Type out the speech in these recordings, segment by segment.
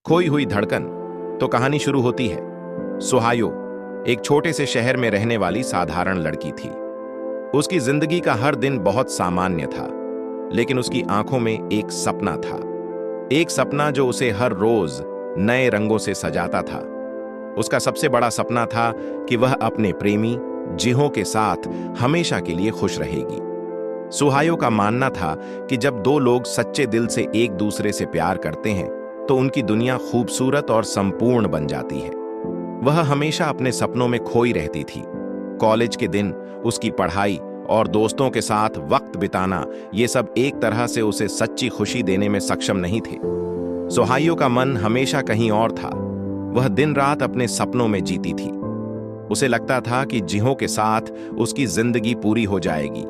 खोई हुई धड़कन। तो कहानी शुरू होती है। सोहायो एक छोटे से शहर में रहने वाली साधारण लड़की थी। उसकी जिंदगी का हर दिन बहुत सामान्य था, लेकिन उसकी आंखों में एक सपना था। एक सपना जो उसे हर रोज नए रंगों से सजाता था। उसका सबसे बड़ा सपना था कि वह अपने प्रेमी जिहो के साथ हमेशा के लिए खुश रहेगी। सोहायो का मानना था कि जब दो लोग सच्चे दिल से एक दूसरे से प्यार करते हैं तो उनकी दुनिया खूबसूरत और संपूर्ण बन जाती है। वह हमेशा अपने सपनों में खोई रहती थी। कॉलेज के दिन, उसकी पढ़ाई और दोस्तों के साथ वक्त बिताना, ये सब एक तरह से उसे सच्ची खुशी देने में सक्षम नहीं थे। सोहायो का मन हमेशा कहीं और था। वह दिन रात अपने सपनों में जीती थी। उसे लगता था कि जिहो के साथ उसकी जिंदगी पूरी हो जाएगी।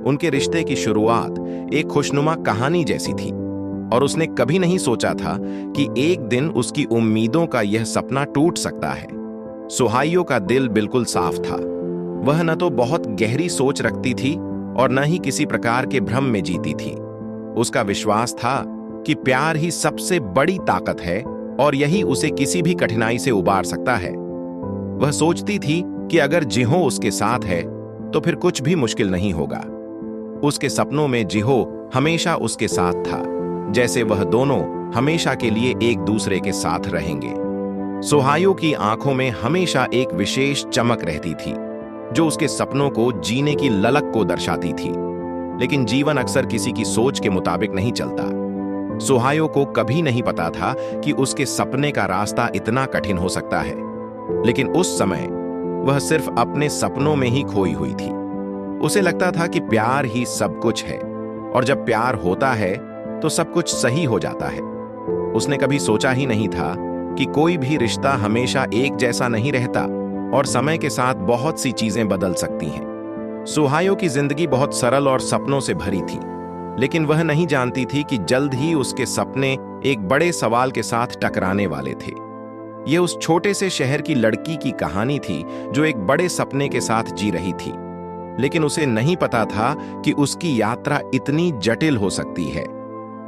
उनके रिश्ते की शुरुआत एक खुशनुमा कहानी जैसी थी, और उसने कभी नहीं सोचा था कि एक दिन उसकी उम्मीदों का यह सपना टूट सकता है। सोहायो का दिल बिल्कुल साफ था। वह न तो बहुत गहरी सोच रखती थी और न ही किसी प्रकार के भ्रम में जीती थी। उसका विश्वास था कि प्यार ही सबसे बड़ी ताकत है और यही उसे किसी भी कठिनाई से उबार सकता है। वह सोचती थी कि अगर जिहो उसके साथ है तो फिर कुछ भी मुश्किल नहीं होगा। उसके सपनों में जिहो हमेशा उसके साथ था, जैसे वह दोनों हमेशा के लिए एक दूसरे के साथ रहेंगे। सोहायो की आंखों में हमेशा एक विशेष चमक रहती थी, जो उसके सपनों को जीने की ललक को दर्शाती थी। लेकिन जीवन अक्सर किसी की सोच के मुताबिक नहीं चलता। सोहायो को कभी नहीं पता था कि उसके सपने का रास्ता इतना कठिन हो सकता है। लेकिन उस समय वह सिर्फ अपने सपनों में ही खोई हुई थी। उसे लगता था कि प्यार ही सब कुछ है, और जब प्यार होता है तो सब कुछ सही हो जाता है। उसने कभी सोचा ही नहीं था कि कोई भी रिश्ता हमेशा एक जैसा नहीं रहता और समय के साथ बहुत सी चीजें बदल सकती हैं। सोहायो की जिंदगी बहुत सरल और सपनों से भरी थी, लेकिन वह नहीं जानती थी कि जल्द ही उसके सपने एक बड़े सवाल के साथ टकराने वाले थे। यह उस छोटे से शहर की लड़की की कहानी थी जो एक बड़े सपने के साथ जी रही थी, लेकिन उसे नहीं पता था कि उसकी यात्रा इतनी जटिल हो सकती है।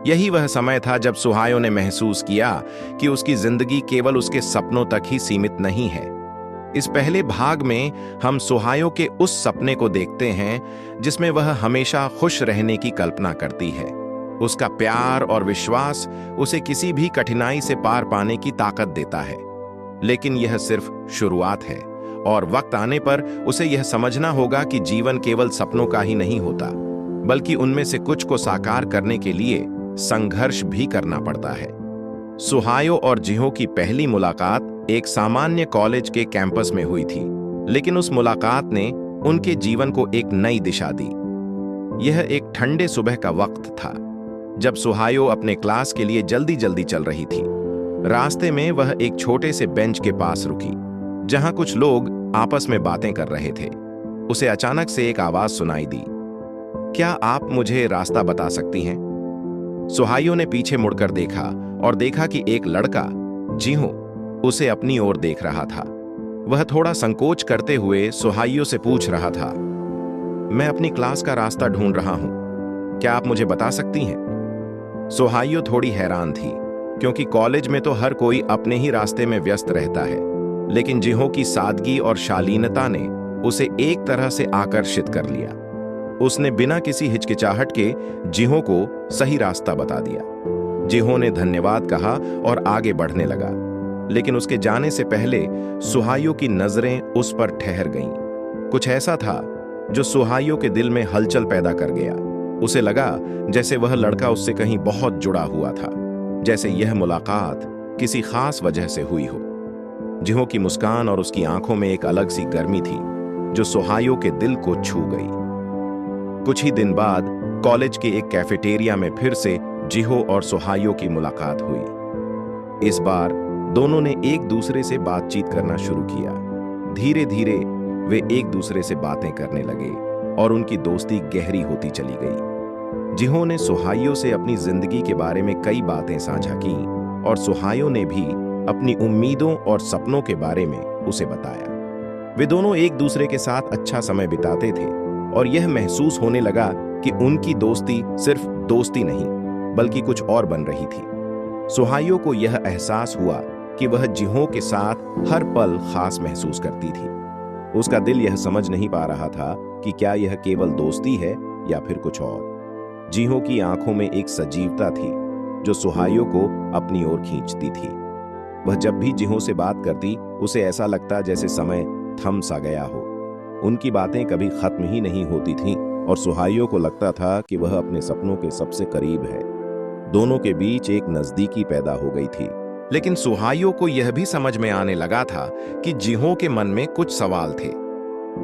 यही वह समय था जब सोहायो ने महसूस किया कि उसकी जिंदगी केवल उसके सपनों तक ही सीमित नहीं है। इस पहले भाग में हम सोहायो के उस सपने को देखते हैं जिसमें वह हमेशा खुश रहने की कल्पना करती है। उसका प्यार और विश्वास उसे किसी भी कठिनाई से पार पाने की ताकत देता है। लेकिन यह सिर्फ शुरुआत है, और वक्त आने पर उसे यह समझना होगा कि जीवन केवल सपनों का ही नहीं होता, बल्कि उनमें से कुछ को साकार करने के लिए संघर्ष भी करना पड़ता है। सोहायो और जिहो की पहली मुलाकात एक सामान्य कॉलेज के कैंपस में हुई थी, लेकिन उस मुलाकात ने उनके जीवन को एक नई दिशा दी। यह एक ठंडे सुबह का वक्त था, जब सोहायो अपने क्लास के लिए जल्दी जल्दी चल रही थी। रास्ते में वह एक छोटे से बेंच के पास रुकी, जहां कुछ लोग आपस में बातें कर रहे थे। उसे अचानक से एक आवाज सुनाई दी, क्या आप मुझे रास्ता बता सकती हैं? सोहायो ने पीछे मुड़कर देखा और देखा कि एक लड़का, जिहो, उसे अपनी ओर देख रहा था। वह थोड़ा संकोच करते हुए सोहायो से पूछ रहा था, मैं अपनी क्लास का रास्ता ढूंढ रहा हूं, क्या आप मुझे बता सकती हैं? सोहायो थोड़ी हैरान थी, क्योंकि कॉलेज में तो हर कोई अपने ही रास्ते में व्यस्त रहता है, लेकिन जिहो की सादगी और शालीनता ने उसे एक तरह से आकर्षित कर लिया। उसने बिना किसी हिचकिचाहट के जिहो को सही रास्ता बता दिया। जिहो ने धन्यवाद कहा और आगे बढ़ने लगा, लेकिन उसके जाने से पहले सोहायो की नजरें उस पर ठहर गईं। कुछ ऐसा था जो सोहायो के दिल में हलचल पैदा कर गया। उसे लगा जैसे वह लड़का उससे कहीं बहुत जुड़ा हुआ था, जैसे यह मुलाकात किसी खास वजह से हुई हो। जिहो की मुस्कान और उसकी आंखों में एक अलग सी गर्मी थी जो सोहायो के दिल को छू गई। कुछ ही दिन बाद कॉलेज के एक कैफेटेरिया में फिर से जिहो और सोहायो की मुलाकात हुई। इस बार दोनों ने एक दूसरे से बातचीत करना शुरू किया। धीरे धीरे वे एक दूसरे से बातें करने लगे और उनकी दोस्ती गहरी होती चली गई। जिहो ने सोहायो से अपनी जिंदगी के बारे में कई बातें साझा की और सोहायो ने भी अपनी उम्मीदों और सपनों के बारे में उसे बताया। वे दोनों एक दूसरे के साथ अच्छा समय बिताते थे और यह महसूस होने लगा कि उनकी दोस्ती सिर्फ दोस्ती नहीं बल्कि कुछ और बन रही थी। सुहायो को यह एहसास हुआ कि वह जिहो के साथ हर पल खास महसूस करती थी। उसका दिल यह समझ नहीं पा रहा था कि क्या यह केवल दोस्ती है या फिर कुछ और। जिहो की आंखों में एक सजीवता थी जो सुहायो को अपनी ओर खींचती थी। वह जब भी जिहो से बात करती उसे ऐसा लगता जैसे समय थम सा गया हो। उनकी बातें कभी खत्म ही नहीं होती थीं और सुहायो को लगता था कि वह अपने सपनों के सबसे करीब है। दोनों के बीच एक नजदीकी पैदा हो गई थी। लेकिन सुहायो को यह भी समझ में आने लगा था कि जिहो के मन में कुछ सवाल थे।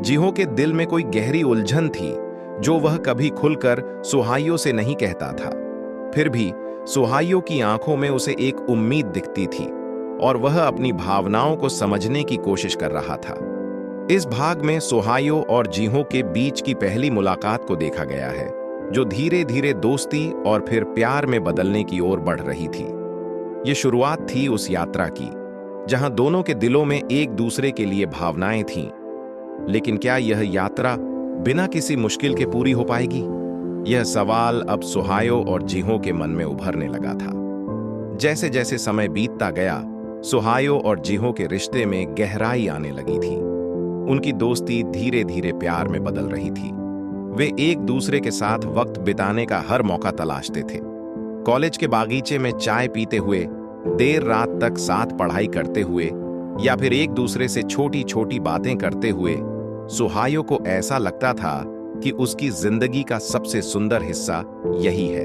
जिहो के दिल में कोई गहरी उलझन थी जो वह कभी खुलकर सुहायो से नहीं कहता था। फिर भी सुहायो की आंखों में उसे एक उम्मीद दिखती थी और वह अपनी भावनाओं को समझने की कोशिश कर रहा था। इस भाग में सुहायो और जिहो के बीच की पहली मुलाकात को देखा गया है, जो धीरे धीरे दोस्ती और फिर प्यार में बदलने की ओर बढ़ रही थी। ये शुरुआत थी उस यात्रा की जहां दोनों के दिलों में एक दूसरे के लिए भावनाएं थीं। लेकिन क्या यह यात्रा बिना किसी मुश्किल के पूरी हो पाएगी? यह सवाल अब सुहायो और जिहो के मन में उभरने लगा था। जैसे जैसे समय बीतता गया, सुहायो और जिहो के रिश्ते में गहराई आने लगी थी। उनकी दोस्ती धीरे धीरे प्यार में बदल रही थी। वे एक दूसरे के साथ वक्त बिताने का हर मौका तलाशते थे। कॉलेज के बागीचे में चाय पीते हुए, देर रात तक साथ पढ़ाई करते हुए या फिर एक दूसरे से छोटी छोटी बातें करते हुए सुहायो को ऐसा लगता था कि उसकी जिंदगी का सबसे सुंदर हिस्सा यही है।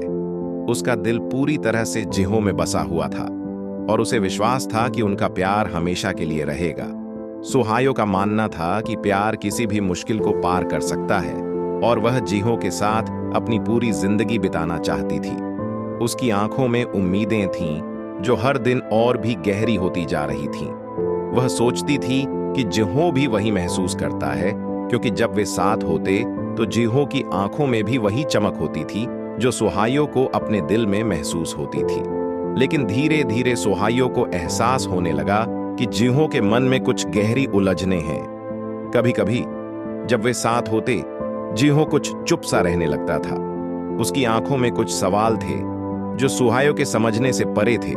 उसका दिल पूरी तरह से जिहो में बसा हुआ था और उसे विश्वास था कि उनका प्यार हमेशा के लिए रहेगा। सुहायो का मानना था कि प्यार किसी भी मुश्किल को पार कर सकता है और वह जिहो के साथ अपनी पूरी जिंदगी बिताना चाहती थी। उसकी आंखों में उम्मीदें थीं जो हर दिन और भी गहरी होती जा रही थीं। वह सोचती थी कि जिहो भी वही महसूस करता है, क्योंकि जब वे साथ होते तो जिहो की आंखों में भी वही चमक होती थी जो सुहायो को अपने दिल में महसूस होती थी। लेकिन धीरे धीरे सुहायो को एहसास होने लगा कि जिहो के मन में कुछ गहरी उलझनें हैं। कभी कभी जब वे साथ होते, जिहो कुछ चुप सा रहने लगता था। उसकी आंखों में कुछ सवाल थे जो सुहायो के समझने से परे थे।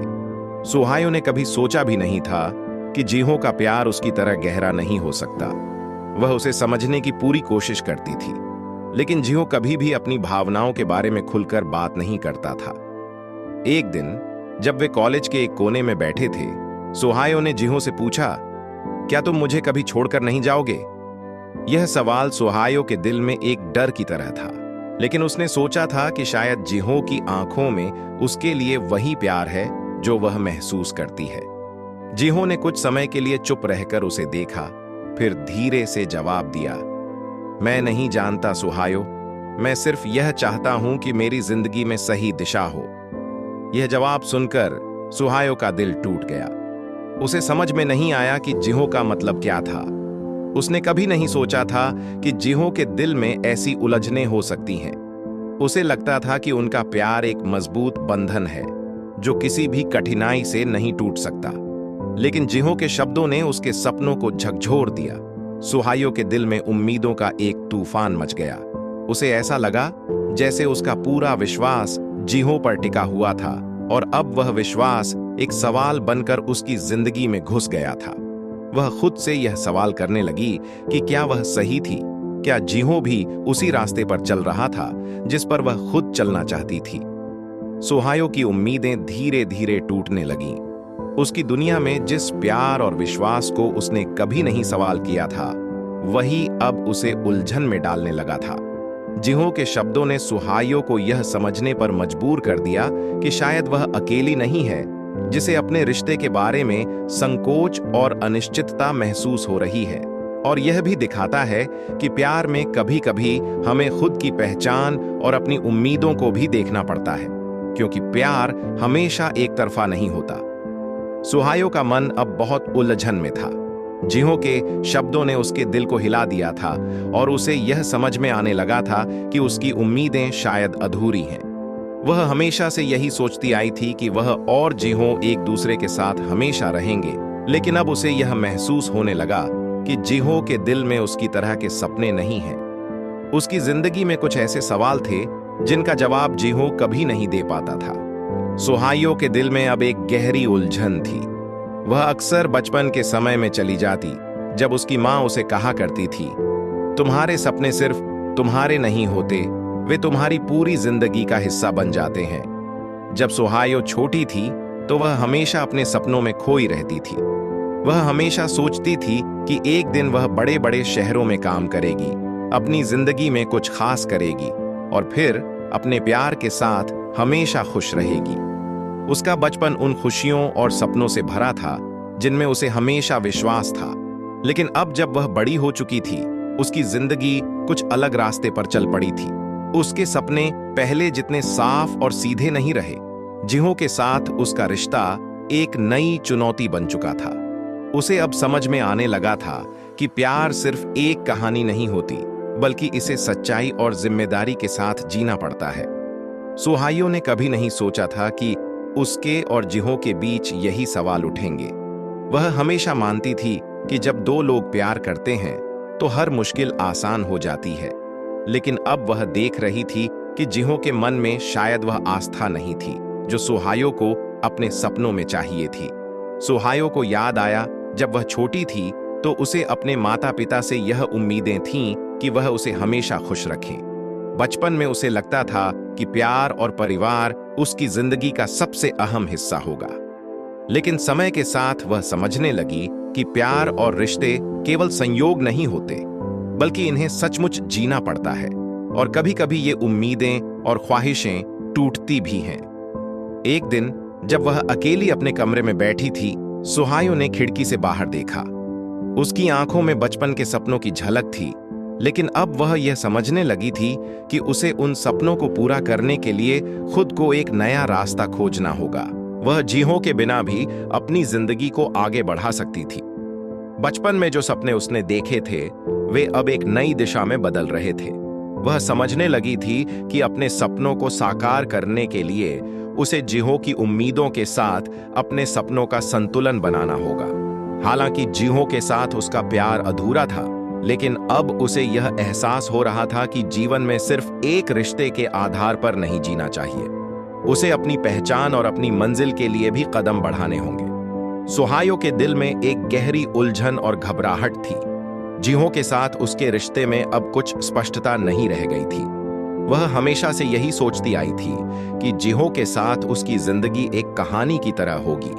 सुहायो ने कभी सोचा भी नहीं था कि जिहो का प्यार उसकी तरह गहरा नहीं हो सकता। वह उसे समझने की पूरी कोशिश करती थी, लेकिन जिहो कभी भी अपनी भावनाओं के बारे में खुलकर बात नहीं करता था। एक दिन जब वे कॉलेज के एक कोने में बैठे थे, सुहायो ने जिहो से पूछा, क्या तुम मुझे कभी छोड़कर नहीं जाओगे? यह सवाल सुहायो के दिल में एक डर की तरह था, लेकिन उसने सोचा था कि शायद जिहो की आंखों में उसके लिए वही प्यार है जो वह महसूस करती है। जिहो ने कुछ समय के लिए चुप रहकर उसे देखा, फिर धीरे से जवाब दिया, मैं नहीं जानता सुहायो, मैं सिर्फ यह चाहता हूं कि मेरी जिंदगी में सही दिशा हो। यह जवाब सुनकर सुहायो का दिल टूट गया। उसे समझ में नहीं आया कि जिहो का मतलब क्या था। उसने कभी नहीं सोचा था कि जिहो के दिल में ऐसी उलझनें हो सकती हैं। उसे लगता था कि उनका प्यार एक मजबूत बंधन है जो किसी भी कठिनाई से नहीं टूट सकता। लेकिन जिहो के शब्दों ने उसके सपनों को झकझोर दिया। सुहायो के दिल में उम्मीदों का एक तूफान मच गया। उसे ऐसा लगा जैसे उसका पूरा विश्वास जिहो पर टिका हुआ था और अब वह विश्वास एक सवाल बनकर उसकी जिंदगी में घुस गया था। वह खुद से यह सवाल करने लगी कि क्या वह सही थी? क्या जिहो भी उसी रास्ते पर चल रहा था जिस पर वह खुद चलना चाहती थी? सुहायो की उम्मीदें धीरे धीरे टूटने लगीं। उसकी दुनिया में जिस प्यार और विश्वास को उसने कभी नहीं सवाल किया था, वही अब उसे उलझन में डालने लगा था। जिहो के शब्दों ने सुहायो को यह समझने पर मजबूर कर दिया कि शायद वह अकेली नहीं है जिसे अपने रिश्ते के बारे में संकोच और अनिश्चितता महसूस हो रही है। और यह भी दिखाता है कि प्यार में कभी-कभी हमें खुद की पहचान और अपनी उम्मीदों को भी देखना पड़ता है, क्योंकि प्यार हमेशा एक तरफा नहीं होता। सुहायो का मन अब बहुत उलझन में था। जिहो के शब्दों ने उसके दिल को हिला दिया था और उसे यह समझ में आने लगा था कि उसकी उम्मीदें शायद अधूरी हैं। वह हमेशा से यही सोचती आई थी कि वह और जिहो एक दूसरे के साथ हमेशा रहेंगे, लेकिन अब उसे यह महसूस होने लगा कि जिहो के दिल में उसकी तरह के सपने नहीं हैं। उसकी जिंदगी में कुछ ऐसे सवाल थे जिनका जवाब जिहो कभी नहीं दे पाता था। सुहाइयो के दिल में अब एक गहरी उलझन थी। वह अक्सर बचपन के समय में चली जाती जब उसकी माँ उसे कहा करती थी, तुम्हारे सपने सिर्फ तुम्हारे नहीं होते, वे तुम्हारी पूरी जिंदगी का हिस्सा बन जाते हैं। जब सुहाइयो छोटी थी तो वह हमेशा अपने सपनों में खोई रहती थी। वह हमेशा सोचती थी कि एक दिन वह बड़े बड़े शहरों में काम करेगी, अपनी जिंदगी में कुछ खास करेगी और फिर अपने प्यार के साथ हमेशा खुश रहेगी। उसका बचपन उन खुशियों और सपनों से भरा था जिनमें उसे हमेशा विश्वास था। लेकिन अब जब वह बड़ी हो चुकी थी, उसकी जिंदगी कुछ अलग रास्ते पर चल पड़ी थी। उसके सपने पहले जितने साफ और सीधे नहीं रहे। जिहो के साथ उसका रिश्ता एक नई चुनौती बन चुका था। उसे अब समझ में आने लगा था कि प्यार सिर्फ एक कहानी नहीं होती, बल्कि इसे सच्चाई और जिम्मेदारी के साथ जीना पड़ता है। सुहाइयो ने कभी नहीं सोचा था कि उसके और जिहो के बीच यही सवाल उठेंगे। वह हमेशा मानती थी कि जब दो लोग प्यार करते हैं तो हर मुश्किल आसान हो जाती है। लेकिन अब वह देख रही थी कि जिहो के मन में शायद वह आस्था नहीं थी जो सुहाइयो को अपने सपनों में चाहिए थी। सुहाइयो को याद आया जब वह छोटी थी तो उसे अपने माता पिता से यह उम्मीदें थीं कि वह उसे हमेशा खुश रखें। बचपन में उसे लगता था कि प्यार और परिवार उसकी जिंदगी का सबसे अहम हिस्सा होगा। लेकिन समय के साथ वह समझने लगी कि प्यार और रिश्ते केवल संयोग नहीं होते, बल्कि इन्हें सचमुच जीना पड़ता है और कभी-कभी ये उम्मीदें और ख्वाहिशें टूटती भी हैं। एक दिन जब वह अकेली अपने कमरे में बैठी थी, सुहाइयो ने खिड़की से बाहर देखा। उसकी आंखों में बचपन के सपनों की झलक थी, लेकिन अब वह यह समझने लगी थी कि उसे उन सपनों को पूरा करने के लिए खुद को एक नया रास्ता खोजना होगा। वह जिहो के बिना भी अपनी जिंदगी को आगे बढ़ा सकती थी। बचपन में जो सपने उसने देखे थे, वे अब एक नई दिशा में बदल रहे थे। वह समझने लगी थी कि अपने सपनों को साकार करने के लिए उसे जिहो की उम्मीदों के साथ अपने सपनों का संतुलन बनाना होगा। हालांकि जिहो के साथ उसका प्यार अधूरा था, लेकिन अब उसे यह एहसास हो रहा था कि जीवन में सिर्फ एक रिश्ते के आधार पर नहीं जीना चाहिए। उसे अपनी पहचान और अपनी मंजिल के लिए भी कदम बढ़ाने होंगे। सुहाइयो के दिल में एक गहरी उलझन और घबराहट थी। जिहो के साथ उसके रिश्ते में अब कुछ स्पष्टता नहीं रह गई थी। वह हमेशा से यही सोचती आई थी कि जिहो के साथ उसकी जिंदगी एक कहानी की तरह होगी,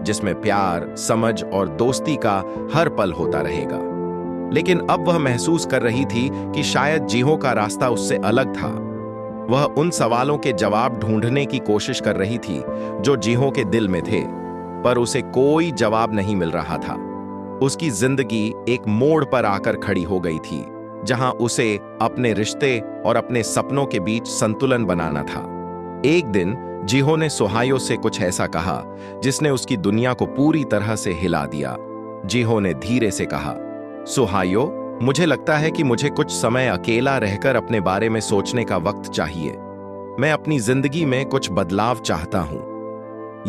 जिसमें प्यार, समझ और दोस्ती का हर पल होता रहेगा। लेकिन अब वह महसूस कर रही थी कि शायद जिहो का रास्ता उससे अलग था। वह उन सवालों के जवाब ढूंढने की कोशिश कर रही थी जो जिहो के दिल में थे, पर उसे कोई जवाब नहीं मिल रहा था। उसकी जिंदगी एक मोड़ पर आकर खड़ी हो गई थी, जहां उसे अपने रिश्ते और अपने सपनों के बीच संतुलन बनाना था। एक दिन जिहो ने सुहाइयो से कुछ ऐसा कहा जिसने उसकी दुनिया को पूरी तरह से हिला दिया। जिहो ने धीरे से कहा, सुहाइयो, मुझे लगता है कि मुझे कुछ समय अकेला रहकर अपने बारे में सोचने का वक्त चाहिए। मैं अपनी जिंदगी में कुछ बदलाव चाहता हूं।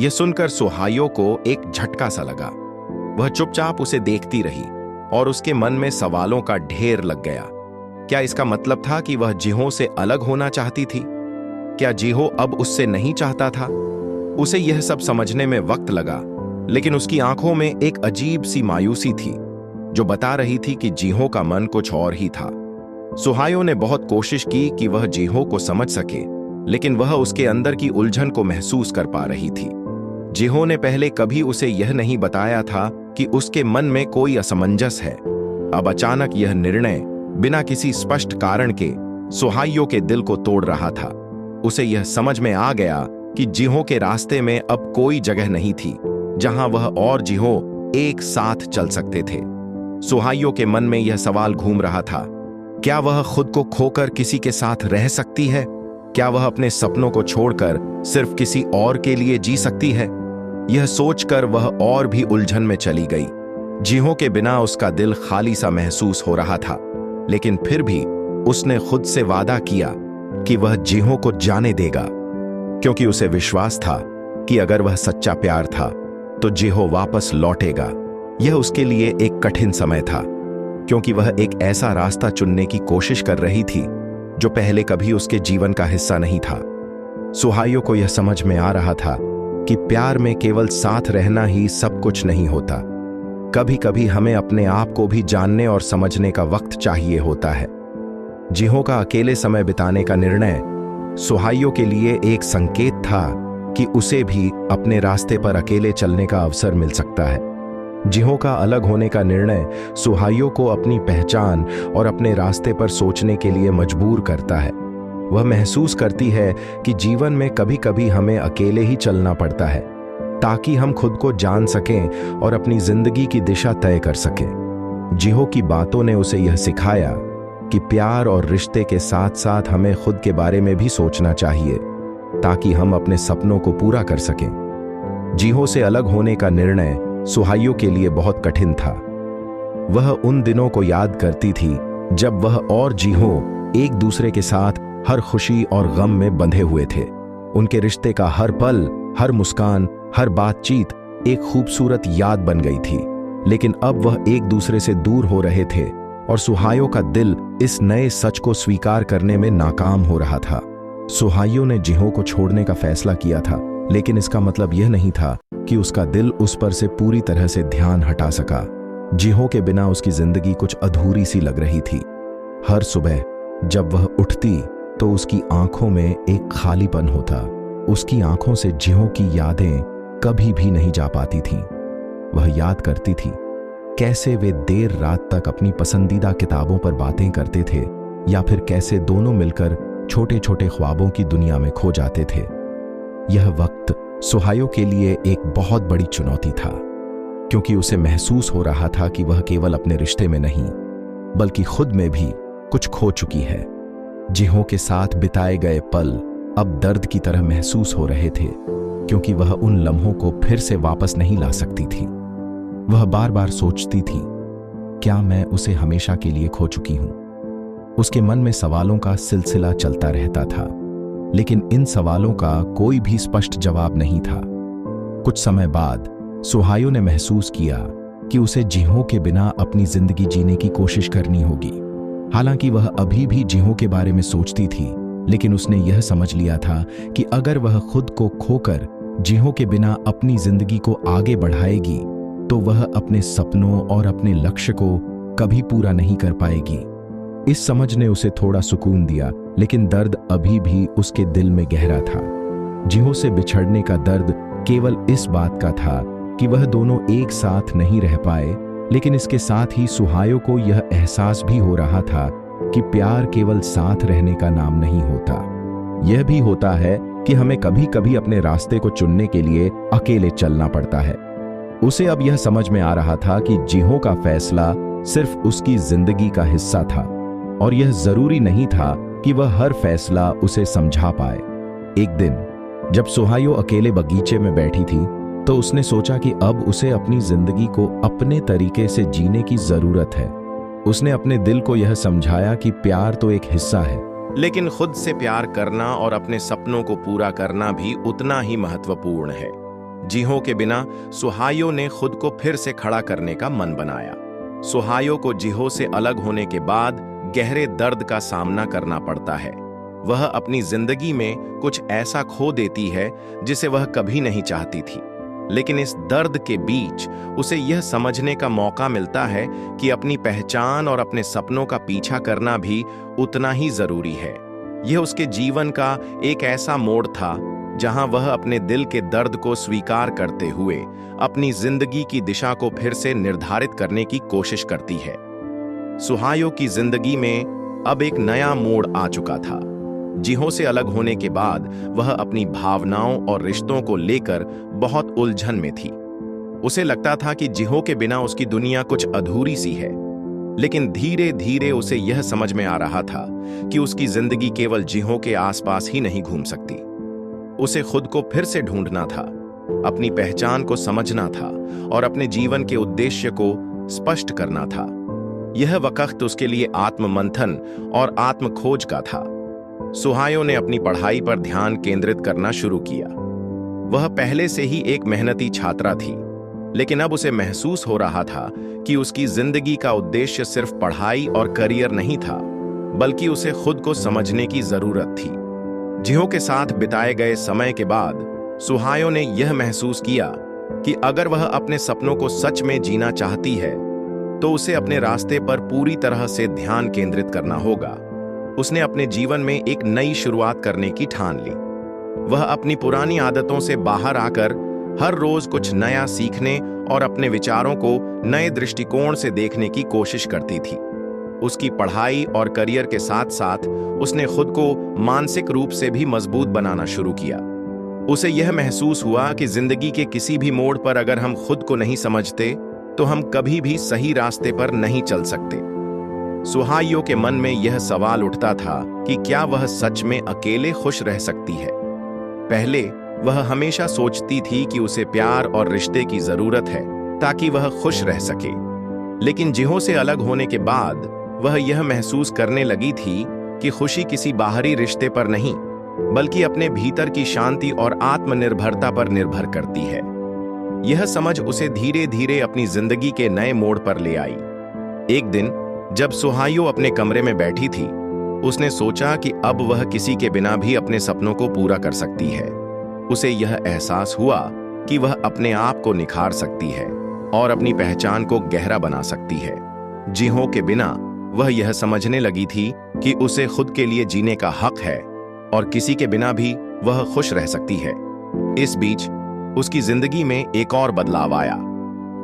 यह सुनकर सुहाइयो को एक झटका सा लगा। वह चुपचाप उसे देखती रही और उसके मन में सवालों का ढेर लग गया। क्या इसका मतलब था कि वह जिहो से अलग होना चाहती थी? क्या जिहो अब उससे नहीं चाहता था? उसे यह सब समझने में वक्त लगा, लेकिन उसकी आंखों में एक अजीब सी मायूसी थी जो बता रही थी कि जिहो का मन कुछ और ही था। सुहाइयो ने बहुत कोशिश की कि वह जिहो को समझ सके, लेकिन वह उसके अंदर की उलझन को महसूस कर पा रही थी। जिहो ने पहले कभी उसे यह नहीं बताया था कि उसके मन में कोई असमंजस है। अब अचानक यह निर्णय बिना किसी स्पष्ट कारण के सुहाइयो के दिल को तोड़ रहा था। उसे यह समझ में आ गया कि जिहो के रास्ते में अब कोई जगह नहीं थी जहां वह और जिहो एक साथ चल सकते थे। सुहाइयो के मन में यह सवाल घूम रहा था, क्या वह खुद को खोकर किसी के साथ रह सकती है? क्या वह अपने सपनों को छोड़कर सिर्फ किसी और के लिए जी सकती है? यह सोचकर वह और भी उलझन में चली गई। जिहो के बिना उसका दिल खाली सा महसूस हो रहा था, लेकिन फिर भी उसने खुद से वादा किया कि वह जिहो को जाने देगा, क्योंकि उसे विश्वास था कि अगर वह सच्चा प्यार था तो जिहो वापस लौटेगा। यह उसके लिए एक कठिन समय था, क्योंकि वह एक ऐसा रास्ता चुनने की कोशिश कर रही थी जो पहले कभी उसके जीवन का हिस्सा नहीं था। सुहायो को यह समझ में आ रहा था कि प्यार में केवल साथ रहना ही सब कुछ नहीं होता। कभी कभी हमें अपने आप को भी जानने और समझने का वक्त चाहिए होता है। जिहो का अकेले समय बिताने का निर्णय सुहायो के लिए एक संकेत था कि उसे भी अपने रास्ते पर अकेले चलने का अवसर मिल सकता है। जिहो का अलग होने का निर्णय सुहायो को अपनी पहचान और अपने रास्ते पर सोचने के लिए मजबूर करता है। वह महसूस करती है कि जीवन में कभी कभी हमें अकेले ही चलना पड़ता है ताकि हम खुद को जान सकें और अपनी जिंदगी की दिशा तय कर सकें। जिहो की बातों ने उसे यह सिखाया कि प्यार और रिश्ते के साथ साथ हमें खुद के बारे में भी सोचना चाहिए ताकि हम अपने सपनों को पूरा कर सकें। जिहो से अलग होने का निर्णय सुहायो के लिए बहुत कठिन था। वह उन दिनों को याद करती थी जब वह और जिहो एक दूसरे के साथ हर खुशी और गम में बंधे हुए थे। उनके रिश्ते का हर पल, हर मुस्कान, हर बातचीत एक खूबसूरत याद बन गई थी। लेकिन अब वह एक दूसरे से दूर हो रहे थे और सुहायो का दिल इस नए सच को स्वीकार करने में नाकाम हो रहा था। सुहायो ने जिहो को छोड़ने का फैसला किया था, लेकिन इसका मतलब यह नहीं था कि उसका दिल उस पर से पूरी तरह से ध्यान हटा सका। जिहो के बिना उसकी जिंदगी कुछ अधूरी सी लग रही थी। हर सुबह जब वह उठती तो उसकी आंखों में एक खालीपन होता। उसकी आंखों से जिहो की यादें कभी भी नहीं जा पाती थीं। वह याद करती थी कैसे वे देर रात तक अपनी पसंदीदा किताबों पर बातें करते थे, या फिर कैसे दोनों मिलकर छोटे छोटे ख्वाबों की दुनिया में खो जाते थे। यह वक्त सुहायो के लिए एक बहुत बड़ी चुनौती था, क्योंकि उसे महसूस हो रहा था कि वह केवल अपने रिश्ते में नहीं बल्कि खुद में भी कुछ खो चुकी है। जिहो के साथ बिताए गए पल अब दर्द की तरह महसूस हो रहे थे, क्योंकि वह उन लम्हों को फिर से वापस नहीं ला सकती थी। वह बार बार सोचती थी, क्या मैं उसे हमेशा के लिए खो चुकी हूं? उसके मन में सवालों का सिलसिला चलता रहता था, लेकिन इन सवालों का कोई भी स्पष्ट जवाब नहीं था। कुछ समय बाद सुहायो ने महसूस किया कि उसे जिहो के बिना अपनी जिंदगी जीने की कोशिश करनी होगी। हालांकि वह अभी भी जिहो के बारे में सोचती थी, लेकिन उसने यह समझ लिया था कि अगर वह खुद को खोकर जिहो के बिना अपनी जिंदगी को आगे बढ़ाएगी तो वह अपने सपनों और अपने लक्ष्य को कभी पूरा नहीं कर पाएगी। इस समझ ने उसे थोड़ा सुकून दिया, लेकिन दर्द अभी भी उसके दिल में गहरा था। जिहो से बिछड़ने का दर्द केवल इस बात का था कि वह दोनों एक साथ नहीं रह पाए, लेकिन इसके साथ ही सुहायो को यह एहसास भी हो रहा था कि प्यार केवल साथ रहने का नाम नहीं होता। यह भी होता है कि हमें कभी कभी अपने रास्ते को चुनने के लिए अकेले चलना पड़ता है। उसे अब यह समझ में आ रहा था कि जिहो का फैसला सिर्फ उसकी जिंदगी का हिस्सा था और यह जरूरी नहीं था कि वह हर फैसला उसे समझा पाए। एक दिन जब सुहायो अकेले बगीचे में बैठी थी तो उसने सोचा कि अब उसे अपनी जिंदगी को अपने तरीके से जीने की जरूरत है। उसने अपने दिल को यह समझाया कि प्यार तो एक हिस्सा है, लेकिन खुद से प्यार करना और अपने सपनों को पूरा करना भी उतना ही महत्वपूर्ण है। जिहो के बिना सुहायो ने खुद को फिर से खड़ा करने का मन बनाया। सुहायो को जिहो से अलग होने के बाद गहरे दर्द का सामना करना पड़ता है। वह अपनी जिंदगी में कुछ ऐसा खो देती है जिसे वह कभी नहीं चाहती थी, लेकिन इस दर्द के बीच उसे यह समझने का मौका मिलता है कि अपनी पहचान और अपने सपनों का पीछा करना भी उतना ही जरूरी है। यह उसके जीवन का एक ऐसा मोड़ था जहां वह अपने दिल के दर्द को स्वीकार करते हुए अपनी जिंदगी की दिशा को फिर से निर्धारित करने की कोशिश करती है। सुहायो की जिंदगी में अब एक नया मोड़ आ चुका था। जिहो से अलग होने के बाद वह अपनी भावनाओं और रिश्तों को लेकर बहुत उलझन में थी। उसे लगता था कि जिहो के बिना उसकी दुनिया कुछ अधूरी सी है, लेकिन धीरे धीरे उसे यह समझ में आ रहा था कि उसकी जिंदगी केवल जिहो के आसपास ही नहीं घूम सकती। उसे खुद को फिर से ढूंढना था, अपनी पहचान को समझना था और अपने जीवन के उद्देश्य को स्पष्ट करना था। यह वक्त उसके लिए आत्ममंथन और आत्मखोज का था। सुहायो ने अपनी पढ़ाई पर ध्यान केंद्रित करना शुरू किया। वह पहले से ही एक मेहनती छात्रा थी, लेकिन अब उसे महसूस हो रहा था कि उसकी जिंदगी का उद्देश्य सिर्फ पढ़ाई और करियर नहीं था, बल्कि उसे खुद को समझने की जरूरत थी। जिहो के साथ बिताए गए समय के बाद सुहायो ने यह महसूस किया कि अगर वह अपने सपनों को सच में जीना चाहती है तो उसे अपने रास्ते पर पूरी तरह से ध्यान केंद्रित करना होगा। उसने अपने जीवन में एक नई शुरुआत करने की ठान ली। वह अपनी पुरानी आदतों से बाहर आकर हर रोज कुछ नया सीखने और अपने विचारों को नए दृष्टिकोण से देखने की कोशिश करती थी। उसकी पढ़ाई और करियर के साथ साथ उसने खुद को मानसिक रूप से भी मजबूत बनाना शुरू किया। उसे यह महसूस हुआ कि जिंदगी के किसी भी मोड़ पर अगर हम खुद को नहीं समझते तो हम कभी भी सही रास्ते पर नहीं चल सकते। सुहायो के मन में यह सवाल उठता था कि क्या वह सच में अकेले खुश रह सकती है। पहले वह हमेशा सोचती थी कि उसे प्यार और रिश्ते की जरूरत है ताकि वह खुश रह सके, लेकिन जिहो से अलग होने के बाद वह यह महसूस करने लगी थी कि खुशी किसी बाहरी रिश्ते पर नहीं बल्कि अपने भीतर की शांति और आत्मनिर्भरता पर निर्भर करती है। यह समझ उसे धीरे धीरे अपनी जिंदगी के नए मोड़ पर ले आई। एक दिन जब सुहायो अपने कमरे में बैठी थी, उसने सोचा कि अब वह किसी के बिना भी अपने सपनों को पूरा कर सकती है। उसे यह एहसास हुआ कि वह अपने आप को निखार सकती है और अपनी पहचान को गहरा बना सकती है। जिहो के बिना वह यह समझने लगी थी कि उसे खुद के लिए जीने का हक है और किसी के बिना भी वह खुश रह सकती है। इस बीच उसकी जिंदगी में एक और बदलाव आया।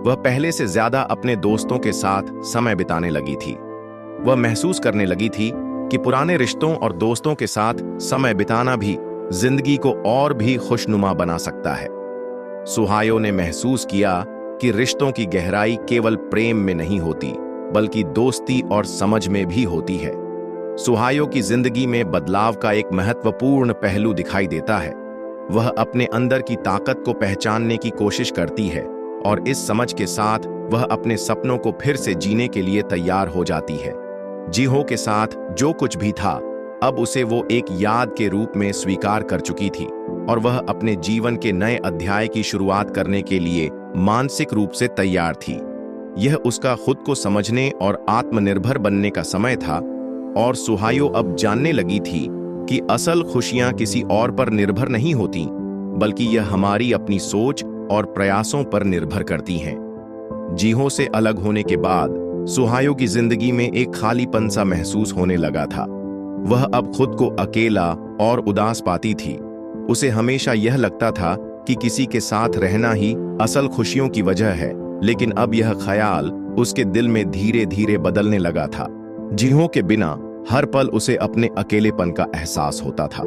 वह पहले से ज्यादा अपने दोस्तों के साथ समय बिताने लगी थी। वह महसूस करने लगी थी कि पुराने रिश्तों और दोस्तों के साथ समय बिताना भी जिंदगी को और भी खुशनुमा बना सकता है। सुहायो ने महसूस किया कि रिश्तों की गहराई केवल प्रेम में नहीं होती बल्कि दोस्ती और समझ में भी होती है। सुहायो की जिंदगी में बदलाव का एक महत्वपूर्ण पहलू दिखाई देता है। वह अपने अंदर की ताकत को पहचानने की कोशिश करती है और इस समझ के साथ वह अपने सपनों को फिर से जीने के लिए तैयार हो जाती है। जिहो के साथ जो कुछ भी था अब उसे वो एक याद के रूप में स्वीकार कर चुकी थी और वह अपने जीवन के नए अध्याय की शुरुआत करने के लिए मानसिक रूप से तैयार थी। यह उसका खुद को समझने और आत्मनिर्भर बनने का समय था और सुहायो अब जानने लगी थी कि असल खुशियां किसी और पर निर्भर नहीं होती बल्कि यह हमारी अपनी सोच और प्रयासों पर निर्भर करती हैं। जिहो से अलग होने के बाद सुहायो की जिंदगी में एक खालीपन सा महसूस होने लगा था। वह अब खुद को अकेला और उदास पाती थी। उसे हमेशा यह लगता था कि किसी के साथ रहना ही असल खुशियों की वजह है, लेकिन अब यह ख्याल उसके दिल में धीरे धीरे बदलने लगा था। जिहो के बिना हर पल उसे अपने अकेलेपन का एहसास होता था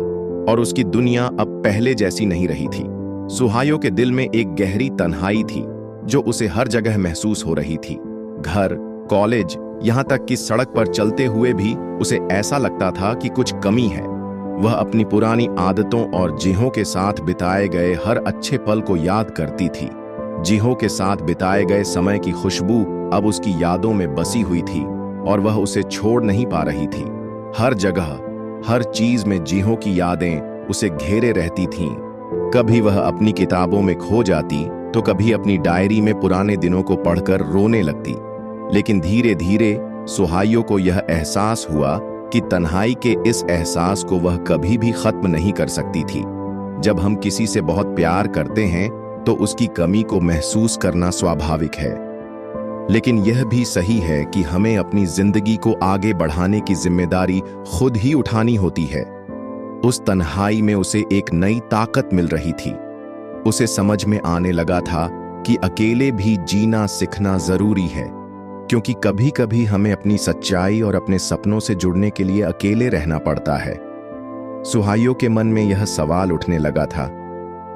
और उसकी दुनिया अब पहले जैसी नहीं रही थी। सुहायो के दिल में एक गहरी तन्हाई थी जो उसे हर जगह महसूस हो रही थी। घर, कॉलेज, यहाँ तक कि सड़क पर चलते हुए भी उसे ऐसा लगता था कि कुछ कमी है। वह अपनी पुरानी आदतों और जिहो के साथ बिताए गए हर अच्छे पल को याद करती थी। जिहो के साथ बिताए गए समय की खुशबू अब उसकी यादों में बसी हुई थी और वह उसे छोड़ नहीं पा रही थी। हर जगह, हर चीज में जिहो की यादें उसे घेरे रहती थीं। कभी वह अपनी किताबों में खो जाती तो कभी अपनी डायरी में पुराने दिनों को पढ़कर रोने लगती। लेकिन धीरे धीरे सुहायो को यह एहसास हुआ कि तन्हाई के इस एहसास को वह कभी भी खत्म नहीं कर सकती थी। जब हम किसी से बहुत प्यार करते हैं तो उसकी कमी को महसूस करना स्वाभाविक है, लेकिन यह भी सही है कि हमें अपनी जिंदगी को आगे बढ़ाने की जिम्मेदारी खुद ही उठानी होती है। उस तन्हाई में उसे एक नई ताकत मिल रही थी। उसे समझ में आने लगा था कि अकेले भी जीना सीखना जरूरी है, क्योंकि कभी कभी हमें अपनी सच्चाई और अपने सपनों से जुड़ने के लिए अकेले रहना पड़ता है। सुहायो के मन में यह सवाल उठने लगा था,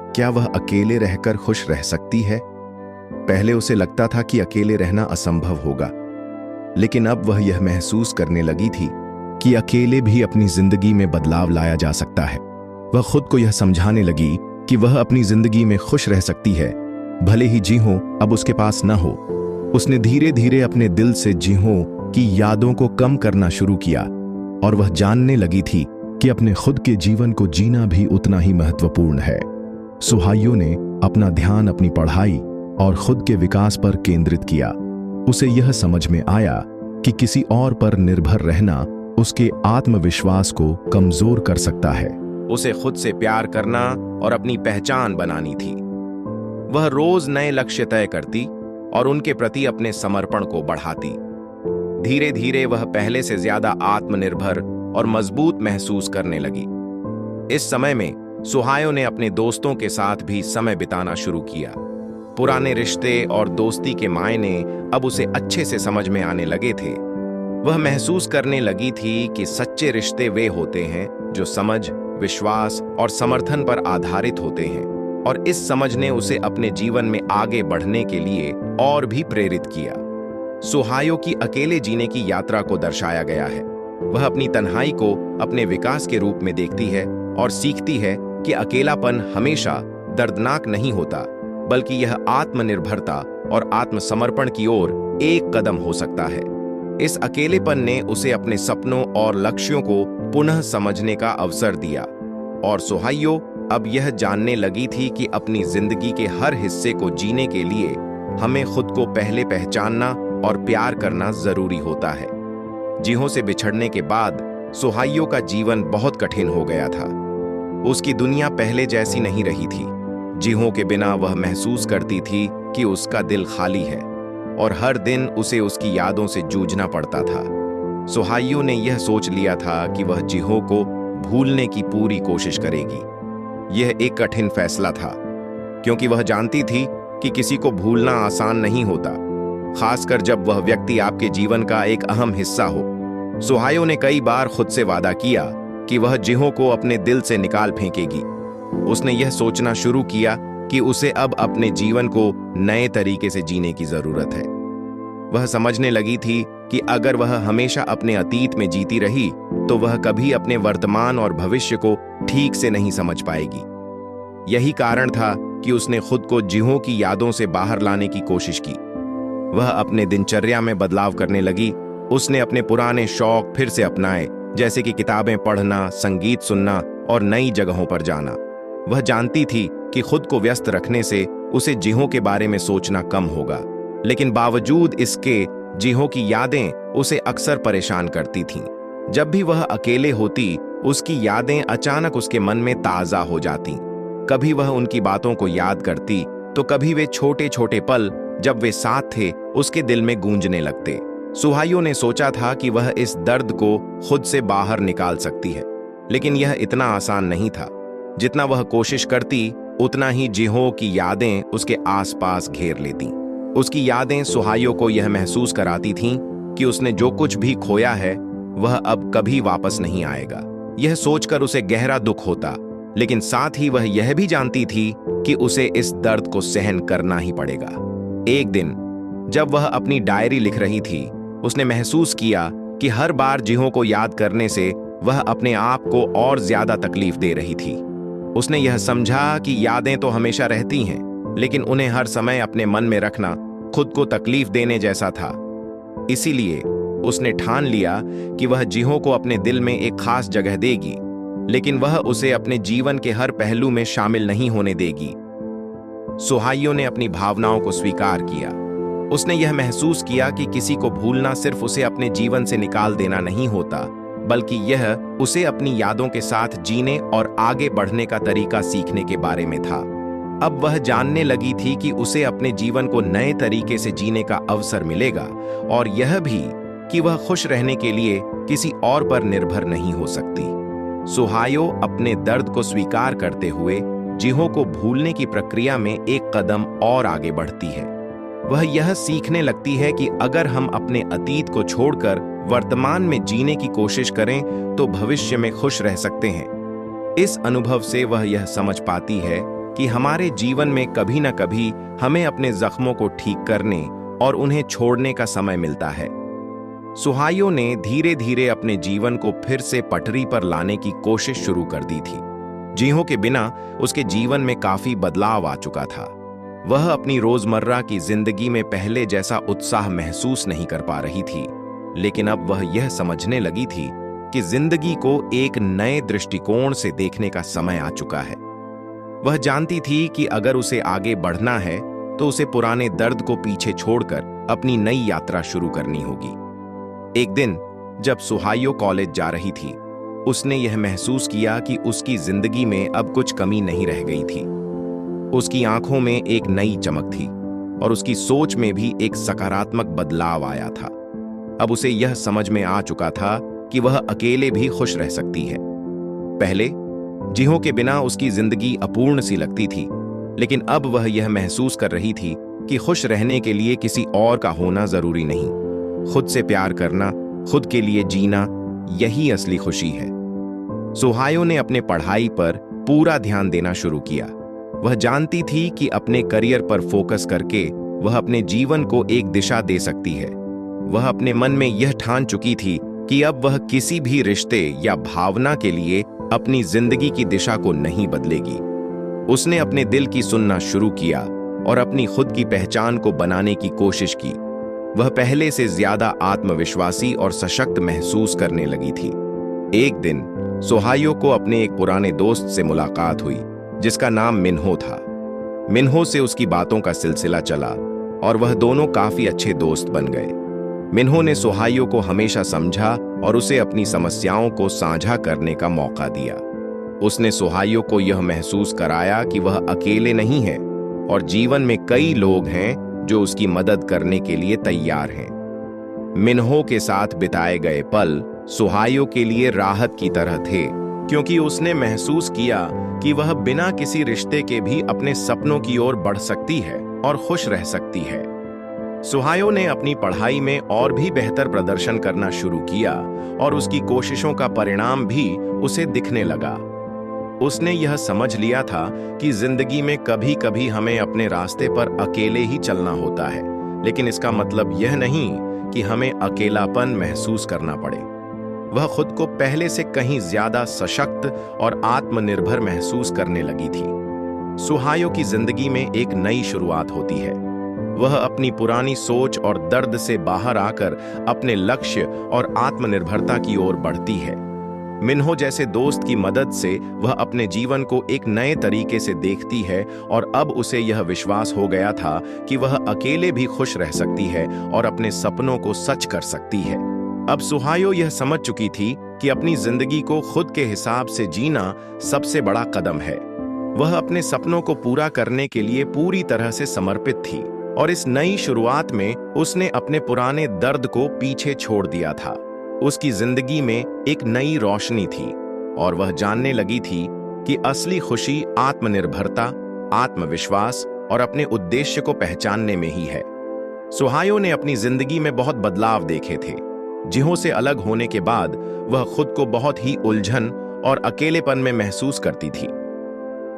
क्या वह अकेले रहकर खुश रह सकती है? पहले उसे लगता था कि अकेले रहना असंभव होगा, लेकिन अब वह यह महसूस करने लगी थी कि अकेले भी अपनी जिंदगी में बदलाव लाया जा सकता है। वह खुद को यह समझाने लगी कि वह अपनी जिंदगी में खुश रह सकती है, भले ही जिहो अब उसके पास न हो। उसने धीरे धीरे अपने दिल से जिहो की यादों को कम करना शुरू किया और वह जानने लगी थी कि अपने खुद के जीवन को जीना भी उतना ही महत्वपूर्ण है। सुहायो ने अपना ध्यान अपनी पढ़ाई और खुद के विकास पर केंद्रित किया। उसे यह समझ में आया कि किसी और पर निर्भर रहना उसके आत्मविश्वास को कमजोर कर सकता है। उसे खुद से प्यार करना और अपनी पहचान बनानी थी। वह रोज नए लक्ष्य तय करती और उनके प्रति अपने समर्पण को बढ़ाती। धीरे धीरे वह पहले से ज्यादा आत्मनिर्भर और मजबूत महसूस करने लगी। इस समय में सुहायो ने अपने दोस्तों के साथ भी समय बिताना शुरू किया। पुराने रिश्ते और दोस्ती के मायने अब उसे अच्छे से समझ में आने लगे थे। वह महसूस करने लगी थी कि सच्चे रिश्ते वे होते हैं जो समझ, विश्वास और समर्थन पर आधारित होते हैं, और इस समझ ने उसे अपने जीवन में आगे बढ़ने के लिए और भी प्रेरित किया। सुहायो की अकेले जीने की यात्रा को दर्शाया गया है। वह अपनी तन्हाई को अपने विकास के रूप में देखती है और सीखती है कि अकेलापन हमेशा दर्दनाक नहीं होता, बल्कि यह आत्मनिर्भरता और आत्मसमर्पण की ओर एक कदम हो सकता है। इस अकेलेपन ने उसे अपने सपनों और लक्ष्यों को पुनः समझने का अवसर दिया, और सुहायो अब यह जानने लगी थी कि अपनी जिंदगी के हर हिस्से को जीने के लिए हमें खुद को पहले पहचानना और प्यार करना जरूरी होता है। जिहो से बिछड़ने के बाद सुहायो का जीवन बहुत कठिन हो गया था। उसकी दुनिया पहले जैसी नहीं रही थी। जिहो के बिना वह महसूस करती थी कि उसका दिल खाली है, और हर दिन उसे उसकी यादों से जूझना पड़ता था। सुहायो ने यह सोच लिया था कि वह जिहो को भूलने की पूरी कोशिश करेगी। यह एक कठिन फैसला था, क्योंकि वह जानती थी कि किसी को भूलना आसान नहीं होता, खासकर जब वह व्यक्ति आपके जीवन का एक अहम हिस्सा हो। सुहायो ने कई बार खुद से वादा किया कि वह जिहो को अपने दिल से निकाल फेंकेगी। उसने यह सोचना शुरू किया कि उसे अब अपने जीवन को नए तरीके से जीने की जरूरत है। वह समझने लगी थी कि अगर वह हमेशा अपने अतीत में जीती रही तो वह कभी अपने वर्तमान और भविष्य को ठीक से नहीं समझ पाएगी। यही कारण था कि उसने खुद को जिहो की यादों से बाहर लाने की कोशिश की। वह अपने दिनचर्या में बदलाव करने लगी। उसने अपने पुराने शौक फिर से अपनाए, जैसे कि किताबें पढ़ना, संगीत सुनना और नई जगहों पर जाना। वह जानती थी कि खुद को व्यस्त रखने से उसे जिहो के बारे में सोचना कम होगा, लेकिन बावजूद इसके जिहो की यादें उसे अक्सर परेशान करती थीं। जब भी वह अकेले होती, उसकी यादें अचानक उसके मन में ताजा हो जातीं। कभी वह उनकी बातों को याद करती, तो कभी वे छोटे छोटे पल जब वे साथ थे उसके दिल में गूंजने लगते। सुहायो ने सोचा था कि वह इस दर्द को खुद से बाहर निकाल सकती है, लेकिन यह इतना आसान नहीं था। जितना वह कोशिश करती, उतना ही जिहो की यादें उसके आसपास घेर लेती। उसकी यादें सुहायो को यह महसूस कराती थीं कि उसने जो कुछ भी खोया है वह अब कभी वापस नहीं आएगा। यह सोचकर उसे गहरा दुख होता, लेकिन साथ ही वह यह भी जानती थी कि उसे इस दर्द को सहन करना ही पड़ेगा। एक दिन जब वह अपनी डायरी लिख रही थी, उसने महसूस किया कि हर बार जिहो को याद करने से वह अपने आप को और ज्यादा तकलीफ दे रही थी। उसने यह समझा कि यादें तो हमेशा रहती हैं, लेकिन उन्हें हर समय अपने मन में रखना खुद को तकलीफ देने जैसा था। इसीलिए उसने ठान लिया कि वह जिहो को अपने दिल में एक खास जगह देगी, लेकिन वह उसे अपने जीवन के हर पहलू में शामिल नहीं होने देगी। सुहायो ने अपनी भावनाओं को स्वीकार किया। उसने यह महसूस किया कि किसी को भूलना सिर्फ उसे अपने जीवन से निकाल देना नहीं होता, बल्कि यह उसे अपनी यादों के साथ जीने और आगे बढ़ने का तरीका सीखने के बारे में था। अब वह जानने लगी थी कि उसे अपने जीवन को नए तरीके से जीने का अवसर मिलेगा, और यह भी कि वह खुश रहने के लिए किसी और पर निर्भर नहीं हो सकती। सुहायो अपने दर्द को स्वीकार करते हुए जिहो को भूलने की प्रक्रिया में एक कदम और आगे बढ़ती है। वह यह सीखने लगती है कि अगर हम अपने अतीत को छोड़कर वर्तमान में जीने की कोशिश करें तो भविष्य में खुश रह सकते हैं। इस अनुभव से वह यह समझ पाती है कि हमारे जीवन में कभी न कभी हमें अपने जख्मों को ठीक करने और उन्हें छोड़ने का समय मिलता है। सुहायो ने धीरे धीरे अपने जीवन को फिर से पटरी पर लाने की कोशिश शुरू कर दी थी। जिहो के बिना उसके जीवन में काफी बदलाव आ चुका था। वह अपनी रोजमर्रा की जिंदगी में पहले जैसा उत्साह महसूस नहीं कर पा रही थी, लेकिन अब वह यह समझने लगी थी कि जिंदगी को एक नए दृष्टिकोण से देखने का समय आ चुका है। वह जानती थी कि अगर उसे आगे बढ़ना है तो उसे पुराने दर्द को पीछे छोड़कर अपनी नई यात्रा शुरू करनी होगी। एक दिन जब सुहायो कॉलेज जा रही थी, उसने यह महसूस किया कि उसकी जिंदगी में अब कुछ कमी नहीं रह गई थी। उसकी आंखों में एक नई चमक थी और उसकी सोच में भी एक सकारात्मक बदलाव आया था। अब उसे यह समझ में आ चुका था कि वह अकेले भी खुश रह सकती है। पहले जिहो के बिना उसकी जिंदगी अपूर्ण सी लगती थी, लेकिन अब वह यह महसूस कर रही थी कि खुश रहने के लिए किसी और का होना जरूरी नहीं। खुद से प्यार करना, खुद के लिए जीना, यही असली खुशी है। सोहायो ने अपने पढ़ाई पर पूरा ध्यान देना शुरू किया। वह जानती थी कि अपने करियर पर फोकस करके वह अपने जीवन को एक दिशा दे सकती है। वह अपने मन में यह ठान चुकी थी कि अब वह किसी भी रिश्ते या भावना के लिए अपनी जिंदगी की दिशा को नहीं बदलेगी। उसने अपने दिल की सुनना शुरू किया और अपनी खुद की पहचान को बनाने की कोशिश की। वह पहले से ज्यादा आत्मविश्वासी और सशक्त महसूस करने लगी थी। एक दिन सोहायो को अपने एक पुराने दोस्त से मुलाकात हुई जिसका नाम मिन्हो था। मिन्हो से उसकी बातों का सिलसिला चला और वह दोनों काफी अच्छे दोस्त बन गए। मिन्हो ने सोहायो को हमेशा समझा और उसे अपनी समस्याओं को साझा करने का मौका दिया। उसने सोहायो को यह महसूस कराया कि वह अकेले नहीं है और जीवन में कई लोग हैं जो उसकी मदद करने के लिए तैयार हैं। मिन्हो के साथ बिताए गए पल सोहायो के लिए राहत की तरह थे, क्योंकि उसने महसूस किया कि वह बिना किसी रिश्ते के भी अपने सपनों की ओर बढ़ सकती है और खुश रह सकती है। सोहायो ने अपनी पढ़ाई में और भी बेहतर प्रदर्शन करना शुरू किया और उसकी कोशिशों का परिणाम भी उसे दिखने लगा। उसने यह समझ लिया था कि जिंदगी में कभी-कभी हमें अपने रास्ते पर अकेले ही चलना होता है, लेकिन इसका मतलब यह नहीं कि हमें अकेलापन महसूस करना पड़े। वह खुद को पहले से कहीं ज्यादा सशक्त और आत्मनिर्भर महसूस करने लगी थी। सोहायो की जिंदगी में एक नई शुरुआत होती है। वह अपनी पुरानी सोच और दर्द से बाहर आकर अपने लक्ष्य और आत्मनिर्भरता की ओर बढ़ती है। मिन्हो जैसे दोस्त की मदद से वह अपने जीवन को एक नए तरीके से देखती है और अब उसे यह विश्वास हो गया था कि वह अकेले भी खुश रह सकती है और अपने सपनों को सच कर सकती है। अब सोहायो यह समझ चुकी थी कि अपनी जिंदगी को खुद के हिसाब से जीना सबसे बड़ा कदम है। वह अपने सपनों को पूरा करने के लिए पूरी तरह से समर्पित थी और इस नई शुरुआत में उसने अपने पुराने दर्द को पीछे छोड़ दिया था। उसकी जिंदगी में एक नई रोशनी थी और वह जानने लगी थी कि असली खुशी आत्मनिर्भरता, आत्मविश्वास और अपने उद्देश्य को पहचानने में ही है। सोहायो ने अपनी जिंदगी में बहुत बदलाव देखे थे। जिहो से अलग होने के बाद वह खुद को बहुत ही उलझन और अकेलेपन में महसूस करती थी,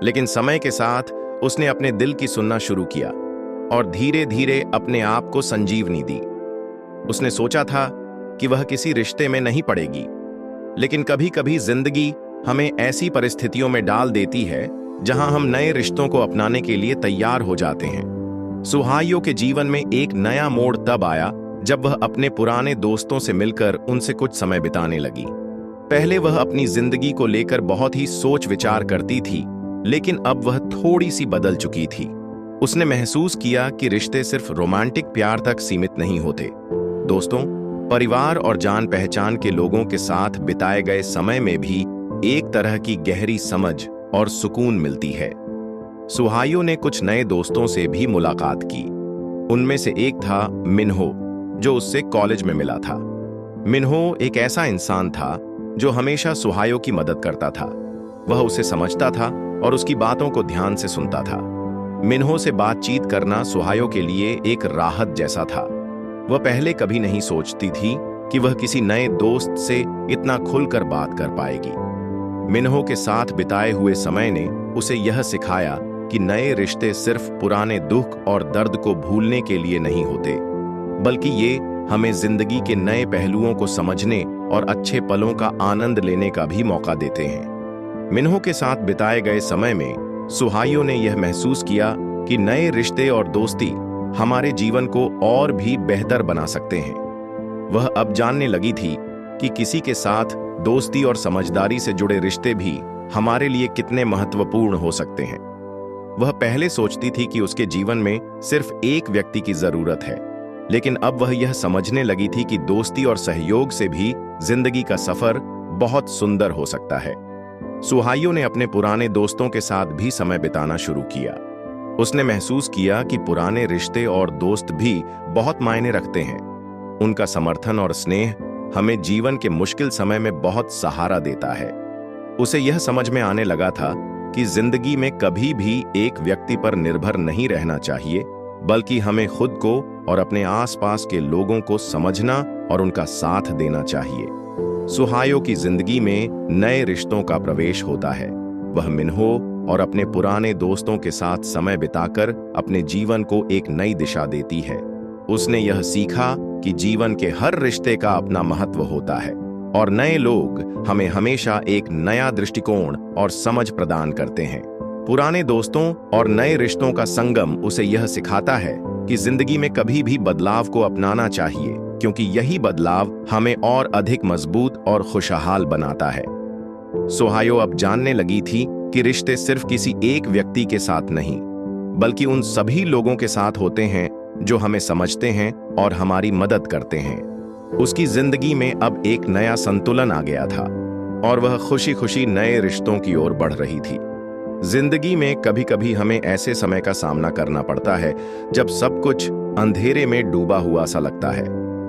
लेकिन समय के साथ उसने अपने दिल की सुनना शुरू किया और धीरे धीरे अपने आप को संजीवनी दी। उसने सोचा था कि वह किसी रिश्ते में नहीं पड़ेगी, लेकिन कभी कभी जिंदगी हमें ऐसी परिस्थितियों में डाल देती है जहां हम नए रिश्तों को अपनाने के लिए तैयार हो जाते हैं। सोहायो के जीवन में एक नया मोड़ तब आया जब वह अपने पुराने दोस्तों से मिलकर उनसे कुछ समय बिताने लगी। पहले वह अपनी जिंदगी को लेकर बहुत ही सोच विचार करती थी, लेकिन अब वह थोड़ी सी बदल चुकी थी। उसने महसूस किया कि रिश्ते सिर्फ रोमांटिक प्यार तक सीमित नहीं होते। दोस्तों, परिवार और जान पहचान के लोगों के साथ बिताए गए समय में भी एक तरह की गहरी समझ और सुकून मिलती है। सोहायो ने कुछ नए दोस्तों से भी मुलाकात की। उनमें से एक था मिन्हो, जो उससे कॉलेज में मिला था। मिन्हो एक ऐसा इंसान था जो हमेशा सोहायो की मदद करता था। वह उसे समझता था और उसकी बातों को ध्यान से सुनता था। मिन्हो से बातचीत करना सोहायो के लिए एक राहत जैसा था। वह पहले कभी नहीं सोचती थी कि वह किसी नए दोस्त से इतना खुलकर बात कर पाएगी। मिन्हो के साथ बिताए हुए समय ने उसे यह सिखाया कि नए रिश्ते सिर्फ पुराने दुख और दर्द को भूलने के लिए नहीं होते, बल्कि ये हमें जिंदगी के नए पहलुओं को समझने और अच्छे पलों का आनंद लेने का भी मौका देते हैं। मिन्हो के साथ बिताए गए समय में सोहायो ने यह महसूस किया कि नए रिश्ते और दोस्ती हमारे जीवन को और भी बेहतर बना सकते हैं। वह अब जानने लगी थी कि किसी के साथ दोस्ती और समझदारी से जुड़े रिश्ते भी हमारे लिए कितने महत्वपूर्ण हो सकते हैं। वह पहले सोचती थी कि उसके जीवन में सिर्फ एक व्यक्ति की जरूरत है, लेकिन अब वह यह समझने लगी थी कि दोस्ती और सहयोग से भी जिंदगी का सफर बहुत सुंदर हो सकता है। सुहाइयो ने अपने पुराने दोस्तों के साथ भी समय बिताना शुरू किया। उसने महसूस किया कि पुराने रिश्ते और दोस्त भी बहुत मायने रखते हैं। उनका समर्थन और स्नेह हमें जीवन के मुश्किल समय में बहुत सहारा देता है। उसे यह समझ में आने लगा था कि जिंदगी में कभी भी एक व्यक्ति पर निर्भर नहीं रहना चाहिए, बल्कि हमें खुद को और अपने आसपास के लोगों को समझना और उनका साथ देना चाहिए। सुहायो की जिंदगी में नए रिश्तों का प्रवेश होता है। वह मिन्हो और अपने पुराने दोस्तों के साथ समय बिताकर अपने जीवन को एक नई दिशा देती है। उसने यह सीखा कि जीवन के हर रिश्ते का अपना महत्व होता है और नए लोग हमें हमेशा एक नया दृष्टिकोण और समझ प्रदान करते हैं। पुराने दोस्तों और नए रिश्तों का संगम उसे यह सिखाता है कि जिंदगी में कभी भी बदलाव को अपनाना चाहिए, क्योंकि यही बदलाव हमें और अधिक मजबूत और खुशहाल बनाता है। सुहायो अब जानने लगी थी कि रिश्ते सिर्फ किसी एक व्यक्ति के साथ नहीं, बल्कि उन सभी लोगों के साथ होते हैं जो हमें समझते हैं और हमारी मदद करते हैं। उसकी जिंदगी में अब एक नया संतुलन आ गया था और वह खुशी खुशी नए रिश्तों की ओर बढ़ रही थी। जिंदगी में कभी कभी हमें ऐसे समय का सामना करना पड़ता है जब सब कुछ अंधेरे में डूबा हुआ सा लगता है,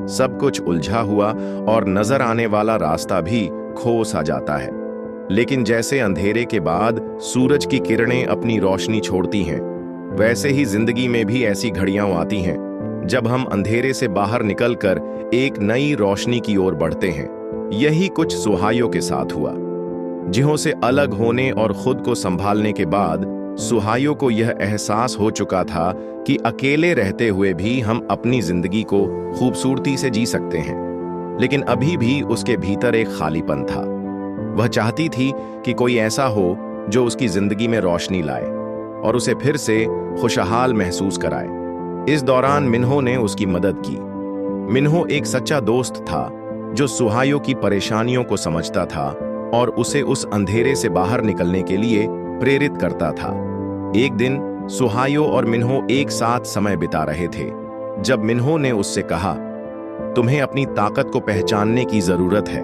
सब कुछ उलझा हुआ और नजर आने वाला रास्ता भी खो सा जाता है। लेकिन जैसे अंधेरे के बाद सूरज की किरणें अपनी रोशनी छोड़ती हैं, वैसे ही जिंदगी में भी ऐसी घड़ियां आती हैं जब हम अंधेरे से बाहर निकलकर एक नई रोशनी की ओर बढ़ते हैं। यही कुछ सुहायो के साथ हुआ। जिहों से अलग होने और खुद को संभालने के बाद सुहायो को यह एहसास हो चुका था कि अकेले रहते हुए भी हम अपनी जिंदगी को खूबसूरती से जी सकते हैं। लेकिन अभी भी उसके भीतर एक खालीपन था। वह चाहती थी कि कोई ऐसा हो जो उसकी जिंदगी में रोशनी लाए और उसे फिर से खुशहाल महसूस कराए। इस दौरान मिन्हो ने उसकी मदद की। मिन्हो एक सच्चा दोस्त था जो सुहायो की परेशानियों को समझता था और उसे उस अंधेरे से बाहर निकलने के लिए प्रेरित करता था। एक दिन सुहायो और मिन्हो एक साथ समय बिता रहे थे जब मिन्हो ने उससे कहा, तुम्हें अपनी ताकत को पहचानने की जरूरत है।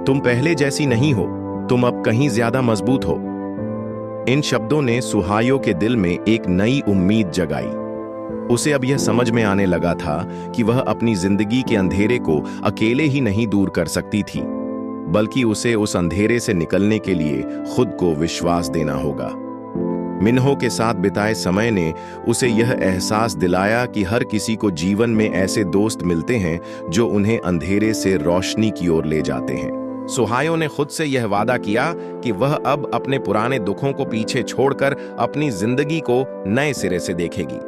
तुम पहले जैसी नहीं हो, तुम अब कहीं ज्यादा मजबूत हो। इन शब्दों ने सुहायो के दिल में एक नई उम्मीद जगाई। उसे अब यह समझ में आने लगा था कि वह अपनी जिंदगी के अंधेरे को अकेले ही नहीं दूर कर सकती थी, बल्कि उसे उस अंधेरे से निकलने के लिए खुद को विश्वास देना होगा। मिन्हो के साथ बिताए समय ने उसे यह एहसास दिलाया कि हर किसी को जीवन में ऐसे दोस्त मिलते हैं जो उन्हें अंधेरे से रोशनी की ओर ले जाते हैं। सुहायो ने खुद से यह वादा किया कि वह अब अपने पुराने दुखों को पीछे छोड़कर अपनी जिंदगी को नए सिरे से देखेगी।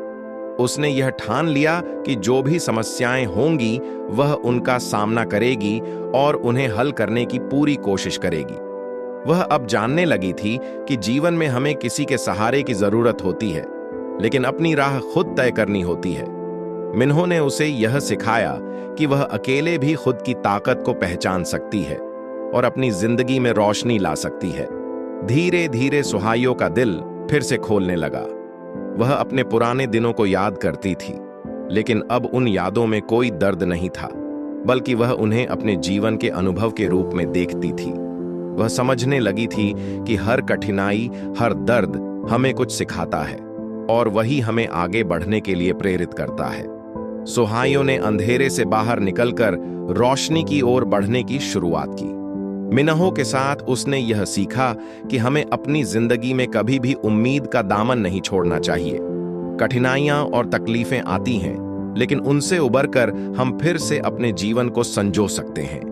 उसने यह ठान लिया कि जो भी समस्याएं होंगी वह उनका सामना करेगी और उन्हें हल करने की पूरी कोशिश करेगी। वह अब जानने लगी थी कि जीवन में हमें किसी के सहारे की जरूरत होती है, लेकिन अपनी राह खुद तय करनी होती है। मिन्हो ने उसे यह सिखाया कि वह अकेले भी खुद की ताकत को पहचान सकती है और अपनी जिंदगी में रोशनी ला सकती है। धीरे धीरे सुहायो का दिल फिर से खोलने लगा। वह अपने पुराने दिनों को याद करती थी, लेकिन अब उन यादों में कोई दर्द नहीं था, बल्कि वह उन्हें अपने जीवन के अनुभव के रूप में देखती थी। वह समझने लगी थी कि हर कठिनाई, हर दर्द हमें कुछ सिखाता है और वही हमें आगे बढ़ने के लिए प्रेरित करता है। सुहायो ने अंधेरे से बाहर निकलकर रोशनी की ओर बढ़ने की शुरुआत की। मिन्हो के साथ उसने यह सीखा कि हमें अपनी जिंदगी में कभी भी उम्मीद का दामन नहीं छोड़ना चाहिए। कठिनाइयां और तकलीफें आती हैं, लेकिन उनसे उबरकर हम फिर से अपने जीवन को संजो सकते हैं।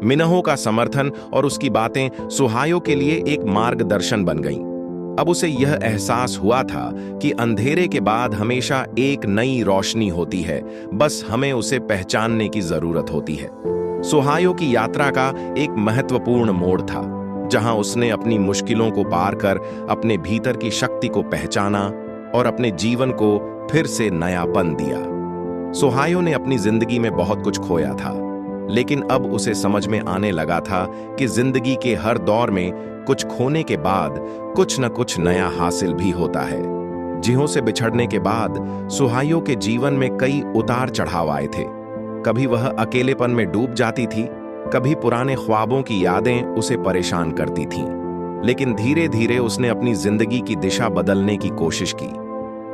मिन्हो का समर्थन और उसकी बातें सुहायो के लिए एक मार्गदर्शन बन गईं। अब उसे यह एहसास हुआ था कि अंधेरे के बाद हमेशा एक नई रोशनी होती है, बस हमें उसे पहचानने की जरूरत होती है। सुहायो की यात्रा का एक महत्वपूर्ण मोड़ था, जहां उसने अपनी मुश्किलों को पार कर अपने भीतर की शक्ति को पहचाना और अपने जीवन को फिर से नयापन दिया। सुहायो ने अपनी जिंदगी में बहुत कुछ खोया था, लेकिन अब उसे समझ में आने लगा था कि जिंदगी के हर दौर में कुछ खोने के बाद कुछ न कुछ नया हासिल भी होता है। जिहों से बिछड़ने के बाद सुहायो के जीवन में कई उतार चढ़ाव आए थे। कभी वह अकेलेपन में डूब जाती थी, कभी पुराने ख्वाबों की यादें उसे परेशान करती थीं, लेकिन धीरे धीरे उसने अपनी जिंदगी की दिशा बदलने की कोशिश की।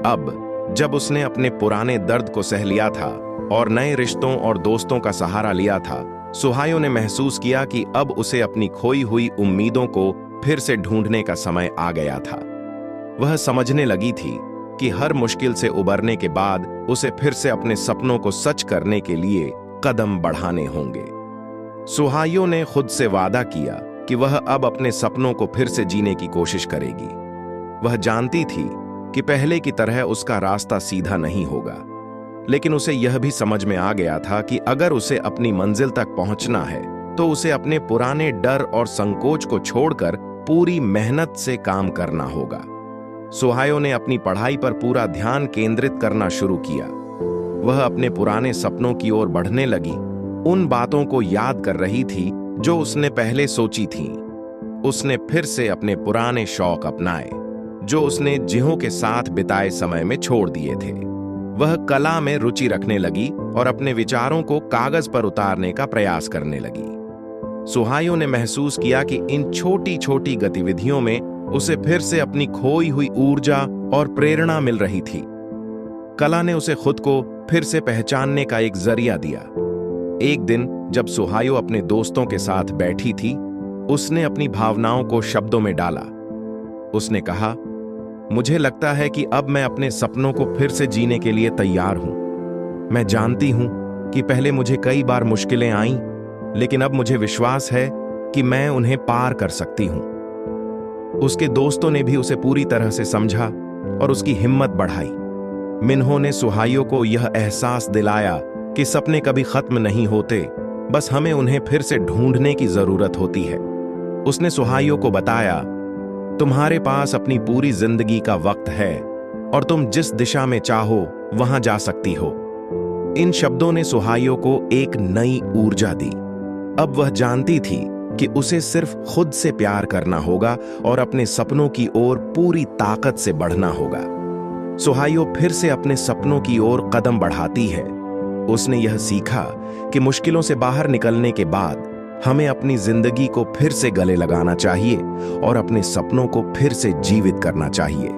अब जब उसने अपने पुराने दर्द को सह लिया था और नए रिश्तों और दोस्तों का सहारा लिया था, सुहायो ने महसूस किया कि अब उसे अपनी खोई हुई उम्मीदों को फिर से ढूंढने का समय आ गया था। वह समझने लगी थी कि हर मुश्किल से उबरने के बाद उसे फिर से अपने सपनों को सच करने के लिए कदम बढ़ाने होंगे। सुहायो ने खुद से वादा किया कि वह अब अपने सपनों को फिर से जीने की कोशिश करेगी। वह जानती थी कि पहले की तरह उसका रास्ता सीधा नहीं होगा, लेकिन उसे यह भी समझ में आ गया था कि अगर उसे अपनी मंजिल तक पहुंचना है तो उसे अपने पुराने डर और संकोच को छोड़कर पूरी मेहनत से काम करना होगा। सुहायो ने अपनी पढ़ाई पर पूरा ध्यान केंद्रित करना शुरू किया। वह अपने पुराने सपनों की ओर बढ़ने लगी, उन बातों को याद कर रही थी जो उसने पहले सोची थीं। उसने फिर से अपने पुराने शौक अपनाए, जो उसने जिहो के साथ बिताए समय में छोड़ दिए थे। वह कला में रुचि रखने लगी और अपने विचारों को कागज पर उतारने का प्रयास करने लगी। सुहायो ने महसूस किया कि इन छोटी छोटी गतिविधियों में उसे फिर से अपनी खोई हुई ऊर्जा और प्रेरणा मिल रही थी। कला ने उसे खुद को फिर से पहचानने का एक जरिया दिया। एक दिन जब सुहायो अपने दोस्तों के साथ बैठी थी, उसने अपनी भावनाओं को शब्दों में डाला। उसने कहा, मुझे लगता है कि अब मैं अपने सपनों को फिर से जीने के लिए तैयार हूं। मैं जानती हूं कि पहले मुझे कई बार मुश्किलें आईं, लेकिन अब मुझे विश्वास है कि मैं उन्हें पार कर सकती हूं। उसके दोस्तों ने भी उसे पूरी तरह से समझा और उसकी हिम्मत बढ़ाई। मिन्हो ने सुहायो को यह एहसास दिलाया कि सपने कभी खत्म नहीं होते, बस हमें उन्हें फिर से ढूंढने की जरूरत होती है। उसने सुहायो को बताया, तुम्हारे पास अपनी पूरी जिंदगी का वक्त है और तुम जिस दिशा में चाहो वहां जा सकती हो। इन शब्दों ने सुहायो को एक नई ऊर्जा दी। अब वह जानती थी कि उसे सिर्फ खुद से प्यार करना होगा और अपने सपनों की ओर पूरी ताकत से बढ़ना होगा। सुहायो फिर से अपने सपनों की ओर कदम बढ़ाती है। उसने यह सीखा कि मुश्किलों से बाहर निकलने के बाद हमें अपनी जिंदगी को फिर से गले लगाना चाहिए और अपने सपनों को फिर से जीवित करना चाहिए।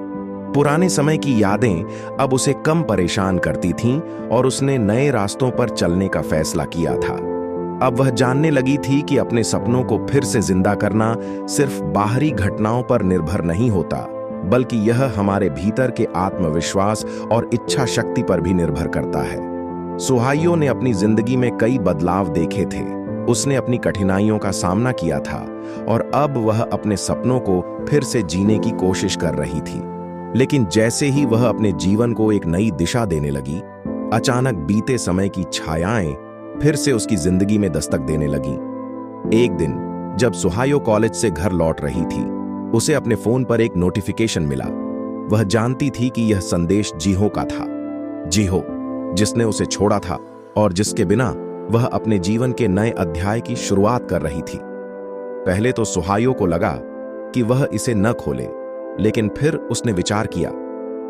पुराने समय की यादें अब उसे कम परेशान करती थीं और उसने नए रास्तों पर चलने का फैसला किया था। अब वह जानने लगी थी कि अपने सपनों को फिर से जिंदा करना सिर्फ बाहरी घटनाओं पर निर्भर नहीं होता, बल्कि यह हमारे भीतर के आत्मविश्वास और इच्छा शक्ति पर भी निर्भर करता है। सुहायो ने अपनी जिंदगी में कई बदलाव देखे थे। उसने अपनी कठिनाइयों का सामना किया था और अब वह अपने सपनों को फिर से जीने की कोशिश कर रही थी। लेकिन जैसे ही वह अपने जीवन को एक नई दिशा देने लगी, अचानक बीते समय की छायाएं फिर से उसकी जिंदगी में दस्तक देने लगी। एक दिन जब सुहायो कॉलेज से घर लौट रही थी, उसे अपने फोन पर एक नोटिफिकेशन मिला। वह जानती थी कि यह संदेश जिहो का था। जिहो, जिसने उसे छोड़ा था और जिसके बिना वह अपने जीवन के नए अध्याय की शुरुआत कर रही थी। पहले तो सुहायो को लगा कि वह इसे न खोले, लेकिन फिर उसने विचार किया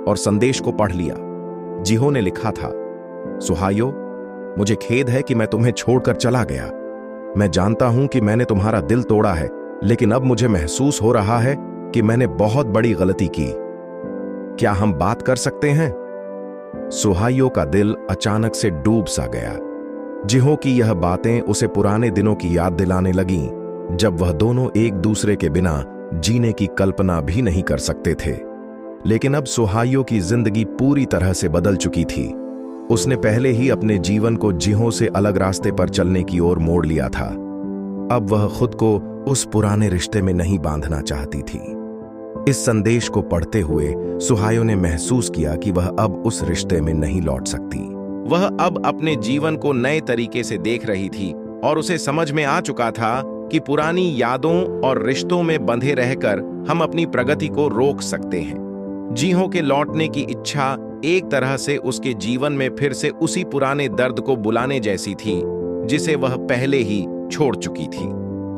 और संदेश को पढ़ लिया। जिहो ने लिखा था, सुहायो, मुझे खेद है कि मैं तुम्हें छोड़कर चला गया। मैं जानता हूं कि मैंने तुम्हारा दिल तोड़ा है, लेकिन अब मुझे महसूस हो रहा है कि मैंने बहुत बड़ी गलती की। क्या हम बात कर सकते हैं? सुहायो का दिल अचानक से डूब सा गया। जिहो की यह बातें उसे पुराने दिनों की याद दिलाने लगीं, जब वह दोनों एक दूसरे के बिना जीने की कल्पना भी नहीं कर सकते थे। लेकिन अब सुहायो की जिंदगी पूरी तरह से बदल चुकी थी। उसने पहले ही अपने जीवन को जिहो से अलग रास्ते पर चलने की ओर मोड़ लिया था। अब वह खुद को उस पुराने रिश्ते में नहीं बांधना चाहती थी। इस संदेश को पढ़ते हुए सुहायो ने महसूस किया कि वह अब उस रिश्ते में नहीं लौट सकती। वह अब अपने जीवन को नए तरीके से देख रही थी और उसे समझ में आ चुका था कि पुरानी यादों और रिश्तों में बंधे रहकर हम अपनी प्रगति को रोक सकते हैं। जिहो के लौटने की इच्छा एक तरह से उसके जीवन में फिर से उसी पुराने दर्द को बुलाने जैसी थी, जिसे वह पहले ही छोड़ चुकी थी।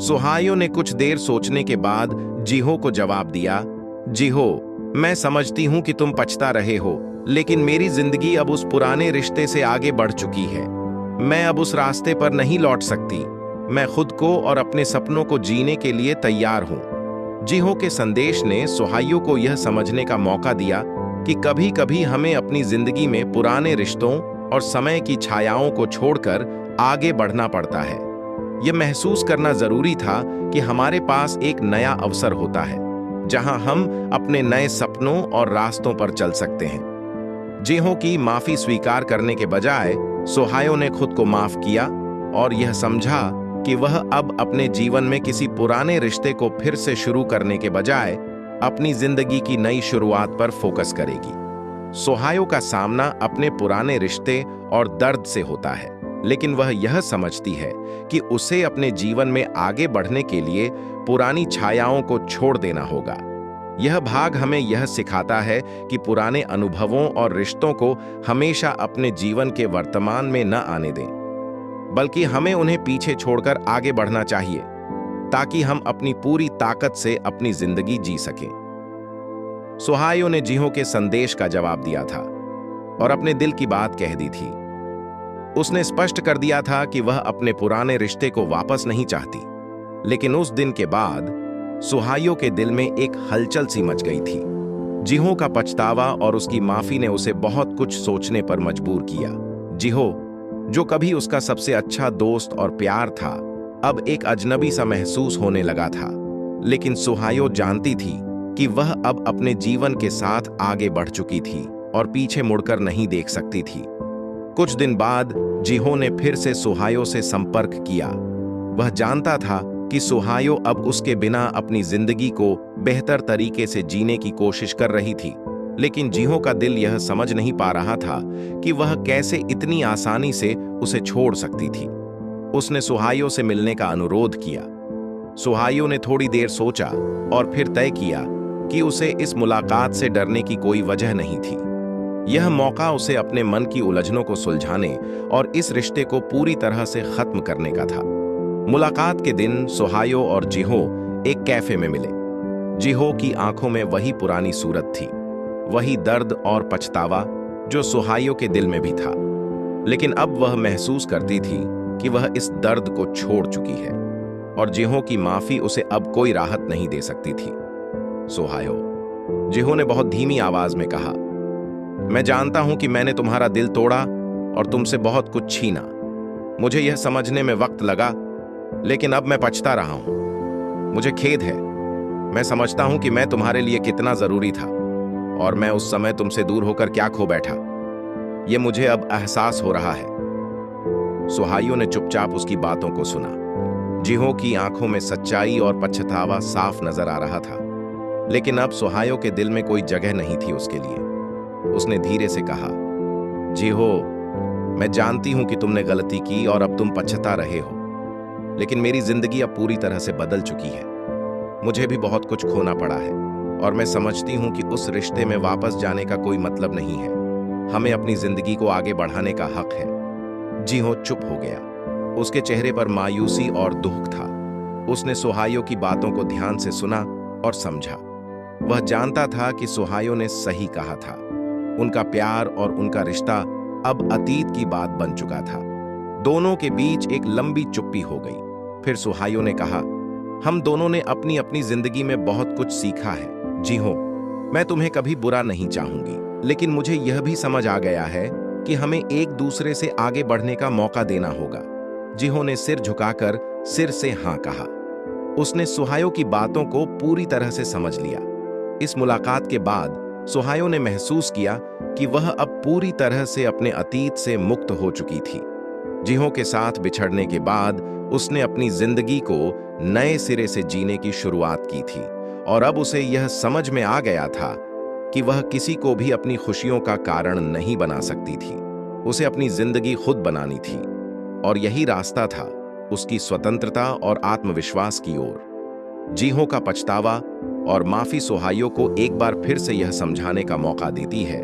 सुहायो ने कुछ देर सोचने के बाद जिहो को जवाब दिया, जिहो, मैं समझती हूं कि तुम पछता रहे हो, लेकिन मेरी जिंदगी अब उस पुराने रिश्ते से आगे बढ़ चुकी है। मैं अब उस रास्ते पर नहीं लौट सकती। मैं खुद को और अपने सपनों को जीने के लिए तैयार हूं। जिहो के संदेश ने सोहाइयो को यह समझने का मौका दिया कि कभी-कभी हमें अपनी जिंदगी में पुराने रिश्तों और समय की छायाओं को छोड़कर आगे बढ़ना पड़ता है। यह महसूस करना जरूरी था कि हमारे पास एक नया अवसर होता है जहां हम अपने नए सपनों और रास्तों पर चल सकते हैं। जिहो की माफी स्वीकार करने के बजाय सोहायो ने खुद को माफ किया और यह समझा कि वह अब अपने जीवन में किसी पुराने रिश्ते को फिर से शुरू करने के बजाय अपनी जिंदगी की नई शुरुआत पर फोकस करेगी। सोहायो का सामना अपने पुराने रिश्ते और दर्द से होता है, लेकिन वह यह समझती है कि उसे अपने जीवन में आगे बढ़ने के लिए पुरानी छायाओं को छोड़ देना होगा। यह भाग हमें यह सिखाता है कि पुराने अनुभवों और रिश्तों को हमेशा अपने जीवन के वर्तमान में न आने दें, बल्कि हमें उन्हें पीछे छोड़कर आगे बढ़ना चाहिए ताकि हम अपनी पूरी ताकत से अपनी जिंदगी जी सकें। सोहायो ने जिहो के संदेश का जवाब दिया था और अपने दिल की बात कह दी थी। उसने स्पष्ट कर दिया था कि वह अपने पुराने रिश्ते को वापस नहीं चाहती, लेकिन उस दिन के बाद सोहायो के दिल में एक हलचल सी मच गई थी। जिहो का पछतावा और उसकी माफी ने उसे बहुत कुछ सोचने पर मजबूर किया। जिहो, जो कभी उसका सबसे अच्छा दोस्त और प्यार था, अब एक अजनबी सा महसूस होने लगा था। लेकिन सोहायो जानती थी कि वह अब अपने जीवन के साथ आगे बढ़ चुकी थी और पीछे मुड़कर नहीं देख सकती थी। कुछ दिन बाद जिहो ने फिर से सोहायो से संपर्क किया। वह जानता था कि सोहायो अब उसके बिना अपनी जिंदगी को बेहतर तरीके से जीने की कोशिश कर रही थी, लेकिन जिहो का दिल यह समझ नहीं पा रहा था कि वह कैसे इतनी आसानी से उसे छोड़ सकती थी। उसने सोहायो से मिलने का अनुरोध किया। सोहायो ने थोड़ी देर सोचा और फिर तय किया कि उसे इस मुलाकात से डरने की कोई वजह नहीं थी। यह मौका उसे अपने मन की उलझनों को सुलझाने और इस रिश्ते को पूरी तरह से खत्म करने का था। मुलाकात के दिन सोहायो और जिहो एक कैफे में मिले। जिहो की आंखों में वही पुरानी सूरत थी, वही दर्द और पछतावा जो सोहायो के दिल में भी था, लेकिन अब वह महसूस करती थी कि वह इस दर्द को छोड़ चुकी है और जिहो की माफी उसे अब कोई राहत नहीं दे सकती थी। सोहायो, जिहो ने बहुत धीमी आवाज में कहा, मैं जानता हूं कि मैंने तुम्हारा दिल तोड़ा और तुमसे बहुत कुछ छीना। मुझे यह समझने में वक्त लगा, लेकिन अब मैं पछता रहा हूं। मुझे खेद है। मैं समझता हूं कि मैं तुम्हारे लिए कितना जरूरी था और मैं उस समय तुमसे दूर होकर क्या खो बैठा, यह मुझे अब एहसास हो रहा है। सोहायो ने चुपचाप उसकी बातों को सुना। जिहो की आंखों में सच्चाई और पछतावा साफ नजर आ रहा था, लेकिन अब सोहायो के दिल में कोई जगह नहीं थी उसके लिए। उसने धीरे से कहा, जिहो, मैं जानती हूं कि तुमने गलती की और अब तुम पछता रहे हो, लेकिन मेरी जिंदगी अब पूरी तरह से बदल चुकी है। मुझे भी बहुत कुछ खोना पड़ा है और मैं समझती हूं कि उस रिश्ते में वापस जाने का कोई मतलब नहीं है। हमें अपनी जिंदगी को आगे बढ़ाने का हक है। जिहो चुप हो गया। उसके चेहरे पर मायूसी और दुख था। उसने सोहायो की बातों को ध्यान से सुना और समझा। वह जानता था कि सोहायो ने सही कहा था। उनका प्यार और उनका रिश्ता अब अतीत की बात बन चुका था। दोनों के बीच एक लंबी चुप्पी हो गई। फिर सोहायो ने कहा, हम दोनों ने अपनी अपनी जिंदगी में बहुत कुछ सीखा है। जिहो, मैं तुम्हें कभी बुरा नहीं चाहूंगी, लेकिन मुझे यह भी समझ आ गया है कि हमें एक दूसरे से आगे बढ़ने का मौका देना होगा। जिहो ने सिर झुकाकर सिर से हां कहा। उसने सोहायो की बातों को पूरी तरह से समझ लिया। इस मुलाकात के बाद सोहायो ने महसूस किया कि वह अब पूरी तरह से अपने अतीत से मुक्त हो चुकी थी। जिहो के साथ बिछड़ने के बाद उसने अपनी जिंदगी को नए सिरे से जीने की शुरुआत की थी और अब उसे यह समझ में आ गया था कि वह किसी को भी अपनी खुशियों का कारण नहीं बना सकती थी। उसे अपनी जिंदगी खुद बनानी थी और यही रास्ता था उसकी स्वतंत्रता और आत्मविश्वास की ओर। जिहो का पछतावा और माफी सोहायो को एक बार फिर से यह समझाने का मौका देती है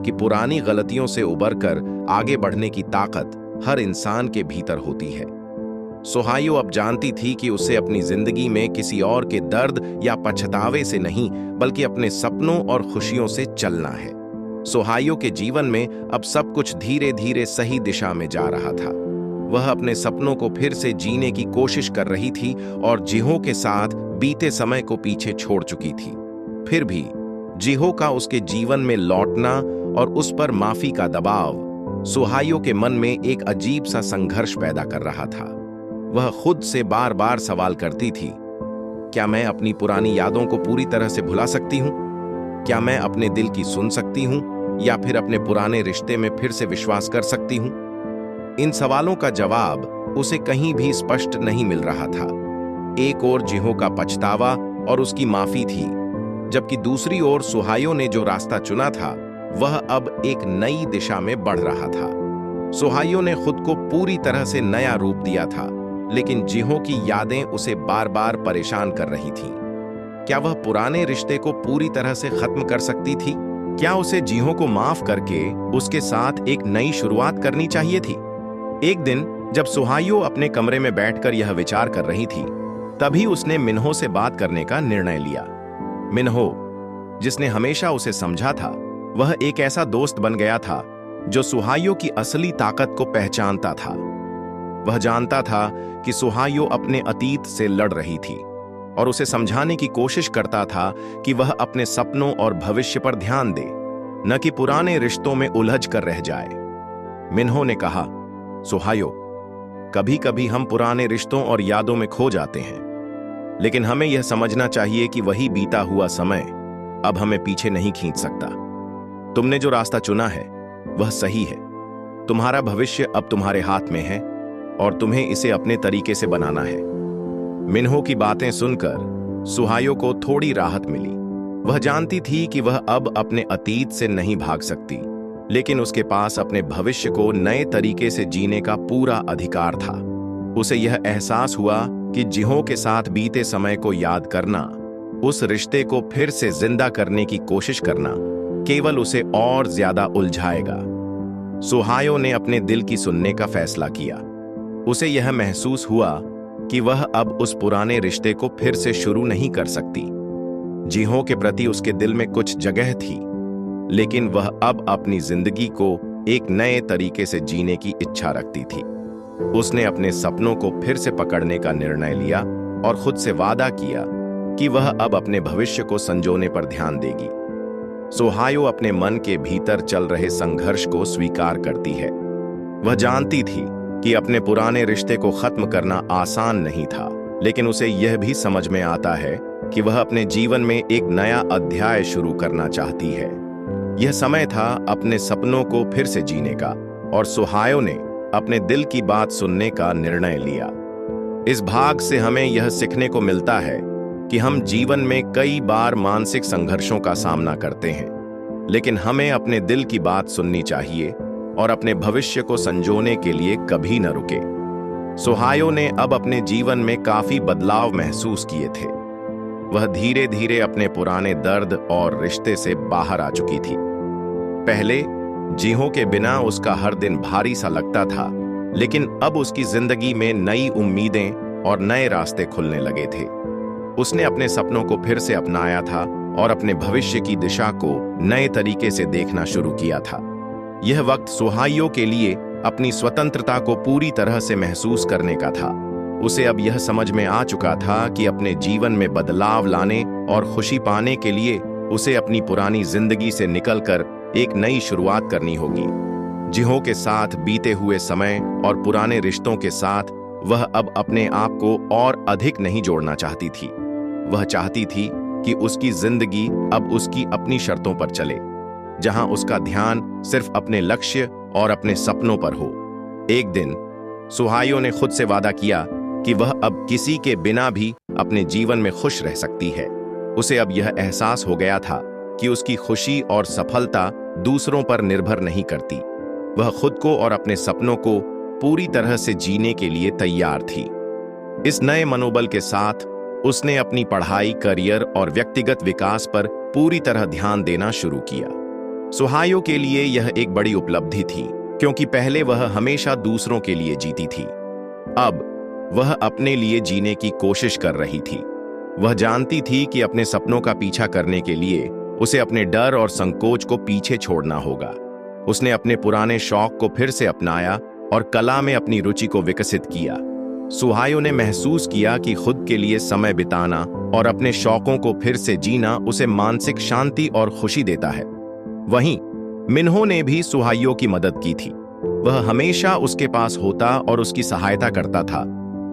कि पुरानी गलतियों से उबरकर आगे बढ़ने की ताकत हर इंसान के भीतर होती है। सोहायो अब जानती थी कि उसे अपनी जिंदगी में किसी और के दर्द या पछतावे से नहीं, बल्कि अपने सपनों और खुशियों से चलना है। सोहायो के जीवन में अब सब कुछ धीरे धीरे सही दिशा में जा रहा था। वह अपने सपनों को फिर से जीने की कोशिश कर रही थी और जिहो के साथ बीते समय को पीछे छोड़ चुकी थी। फिर भी जिहो का उसके जीवन में लौटना और उस पर माफी का दबाव सुहायो के मन में एक अजीब सा संघर्ष पैदा कर रहा था। वह खुद से बार बार सवाल करती थी, क्या मैं अपनी पुरानी यादों को पूरी तरह से भुला सकती हूँ? क्या मैं अपने दिल की सुन सकती हूँ या फिर अपने पुराने रिश्ते में फिर से विश्वास कर सकती हूँ? इन सवालों का जवाब उसे कहीं भी स्पष्ट नहीं मिल रहा था। एक ओर जिहो का पछतावा और उसकी माफी थी, जबकि दूसरी ओर सुहायो ने जो रास्ता चुना था वह अब एक नई दिशा में बढ़ रहा था। सुहायो ने खुद को पूरी तरह से नया रूप दिया था, लेकिन जिहो की यादें उसे बार बार परेशान कर रही थीं। क्या वह पुराने रिश्ते को पूरी तरह से खत्म कर सकती थी? क्या उसे जिहो को माफ करके उसके साथ एक नई शुरुआत करनी चाहिए थी? एक दिन जब सुहायो अपने कमरे में बैठकर यह विचार कर रही थी, तभी उसने मिन्हो से बात करने का निर्णय लिया। मिन्हो, जिसने हमेशा उसे समझा था, वह एक ऐसा दोस्त बन गया था जो सुहायो की असली ताकत को पहचानता था। वह जानता था कि सुहायो अपने अतीत से लड़ रही थी और उसे समझाने की कोशिश करता था कि वह अपने सपनों और भविष्य पर ध्यान दे, न कि पुराने रिश्तों में उलझ कर रह जाए। मिन्हो ने कहा, सुहायो, कभी कभी हम पुराने रिश्तों और यादों में खो जाते हैं, लेकिन हमें यह समझना चाहिए कि वही बीता हुआ समय अब हमें पीछे नहीं खींच सकता। तुमने जो रास्ता चुना है वह सही है। तुम्हारा भविष्य अब तुम्हारे हाथ में है और तुम्हें इसे अपने तरीके से बनाना है। मिन्हो की बातें सुनकर सुहायो को थोड़ी राहत मिली। वह जानती थी कि वह अब अपने अतीत से नहीं भाग सकती, लेकिन उसके पास अपने भविष्य को नए तरीके से जीने का पूरा अधिकार था। उसे यह एहसास हुआ कि जिहो के साथ बीते समय को याद करना, उस रिश्ते को फिर से जिंदा करने की कोशिश करना, केवल उसे और ज्यादा उलझाएगा। सुहायो ने अपने दिल की सुनने का फैसला किया। उसे यह महसूस हुआ कि वह अब उस पुराने रिश्ते को फिर से शुरू नहीं कर सकती। जिहो के प्रति उसके दिल में कुछ जगह थी, लेकिन वह अब अपनी जिंदगी को एक नए तरीके से जीने की इच्छा रखती थी। उसने अपने सपनों को फिर से पकड़ने का निर्णय लिया और खुद से वादा किया कि वह अब अपने भविष्य को संजोने पर ध्यान देगी। सुहायो अपने मन के भीतर चल रहे संघर्ष को स्वीकार करती है। वह जानती थी कि अपने पुराने रिश्ते को खत्म करना आसान नहीं था, लेकिन उसे यह भी समझ में आता है कि वह अपने जीवन में एक नया अध्याय शुरू करना चाहती है। यह समय था अपने सपनों को फिर से जीने का, और सुहायो ने अपने दिल की बात सुनने का निर्णय लिया। इस भाग से हमें यह सीखने को मिलता है कि हम जीवन में कई बार मानसिक संघर्षों का सामना करते हैं, लेकिन हमें अपने दिल की बात सुननी चाहिए और अपने भविष्य को संजोने के लिए कभी न रुके। सुहायो ने अब अपने जीवन में काफी बदलाव महसूस किए थे। वह धीरे धीरे अपने पुराने दर्द और रिश्ते से बाहर आ चुकी थी। पहले जिहो के बिना उसका हर दिन भारी सा लगता था, लेकिन अब उसकी जिंदगी में नई उम्मीदें और नए रास्ते खुलने लगे थे। उसने अपने सपनों को फिर से अपनाया था और अपने भविष्य की दिशा को नए तरीके से देखना शुरू किया था। यह वक्त सुहायो के लिए अपनी स्वतंत्रता को पूरी तरह से महसूस करने का था। उसे अब यह समझ में आ चुका था कि अपने जीवन में बदलाव लाने और खुशी पाने के लिए उसे अपनी पुरानी जिंदगी से निकलकर एक नई शुरुआत करनी होगी। जिहो के साथ बीते हुए समय और पुराने रिश्तों के साथ वह अब अपने आप को और अधिक नहीं जोड़ना चाहती थी। वह चाहती थी कि उसकी जिंदगी अब उसकी अपनी शर्तों पर चले, जहां उसका ध्यान सिर्फ अपने लक्ष्य और अपने सपनों पर हो। एक दिन सुहायो ने खुद से वादा किया कि वह अब किसी के बिना भी अपने जीवन में खुश रह सकती है। उसे अब यह एहसास हो गया था कि उसकी खुशी और सफलता दूसरों पर निर्भर नहीं करती। वह खुद को और अपने सपनों को पूरी तरह से जीने के लिए तैयार थी। इस नए मनोबल के साथ उसने अपनी पढ़ाई, करियर और व्यक्तिगत विकास पर पूरी तरह ध्यान देना शुरू किया। सुहायो के लिए यह एक बड़ी उपलब्धि थी, क्योंकि पहले वह हमेशा दूसरों के लिए जीती थी। अब वह अपने लिए जीने की कोशिश कर रही थी। वह जानती थी कि अपने सपनों का पीछा करने के लिए उसे अपने डर और संकोच को पीछे छोड़ना होगा। उसने अपने पुराने शौक को फिर से अपनाया और कला में अपनी रुचि को विकसित किया। सुहायो ने महसूस किया कि खुद के लिए समय बिताना और अपने शौकों को फिर से जीना उसे मानसिक शांति और खुशी देता है। वहीं मिन्हो ने भी सुहायो की मदद की थी। वह हमेशा उसके पास होता और उसकी सहायता करता था,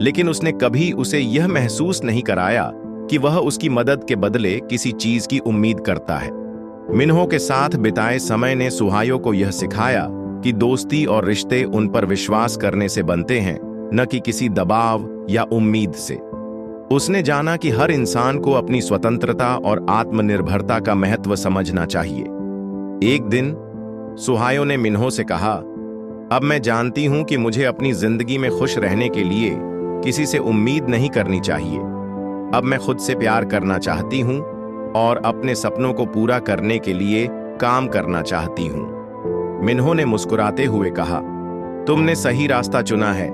लेकिन उसने कभी उसे यह महसूस नहीं कराया कि वह उसकी मदद के बदले किसी चीज की उम्मीद करता है। मिन्हो के साथ बिताए समय ने सुहायो को यह सिखाया कि दोस्ती और रिश्ते उन पर विश्वास करने से बनते हैं, न कि किसी दबाव या उम्मीद से। उसने जाना कि हर इंसान को अपनी स्वतंत्रता और आत्मनिर्भरता का महत्व समझना चाहिए। एक दिन सुहायो ने मिन्हो से कहा, अब मैं जानती हूं कि मुझे अपनी जिंदगी में खुश रहने के लिए किसी से उम्मीद नहीं करनी चाहिए। अब मैं खुद से प्यार करना चाहती हूं और अपने सपनों को पूरा करने के लिए काम करना चाहती हूं। मिन्हो ने मुस्कुराते हुए कहा, तुमने सही रास्ता चुना है।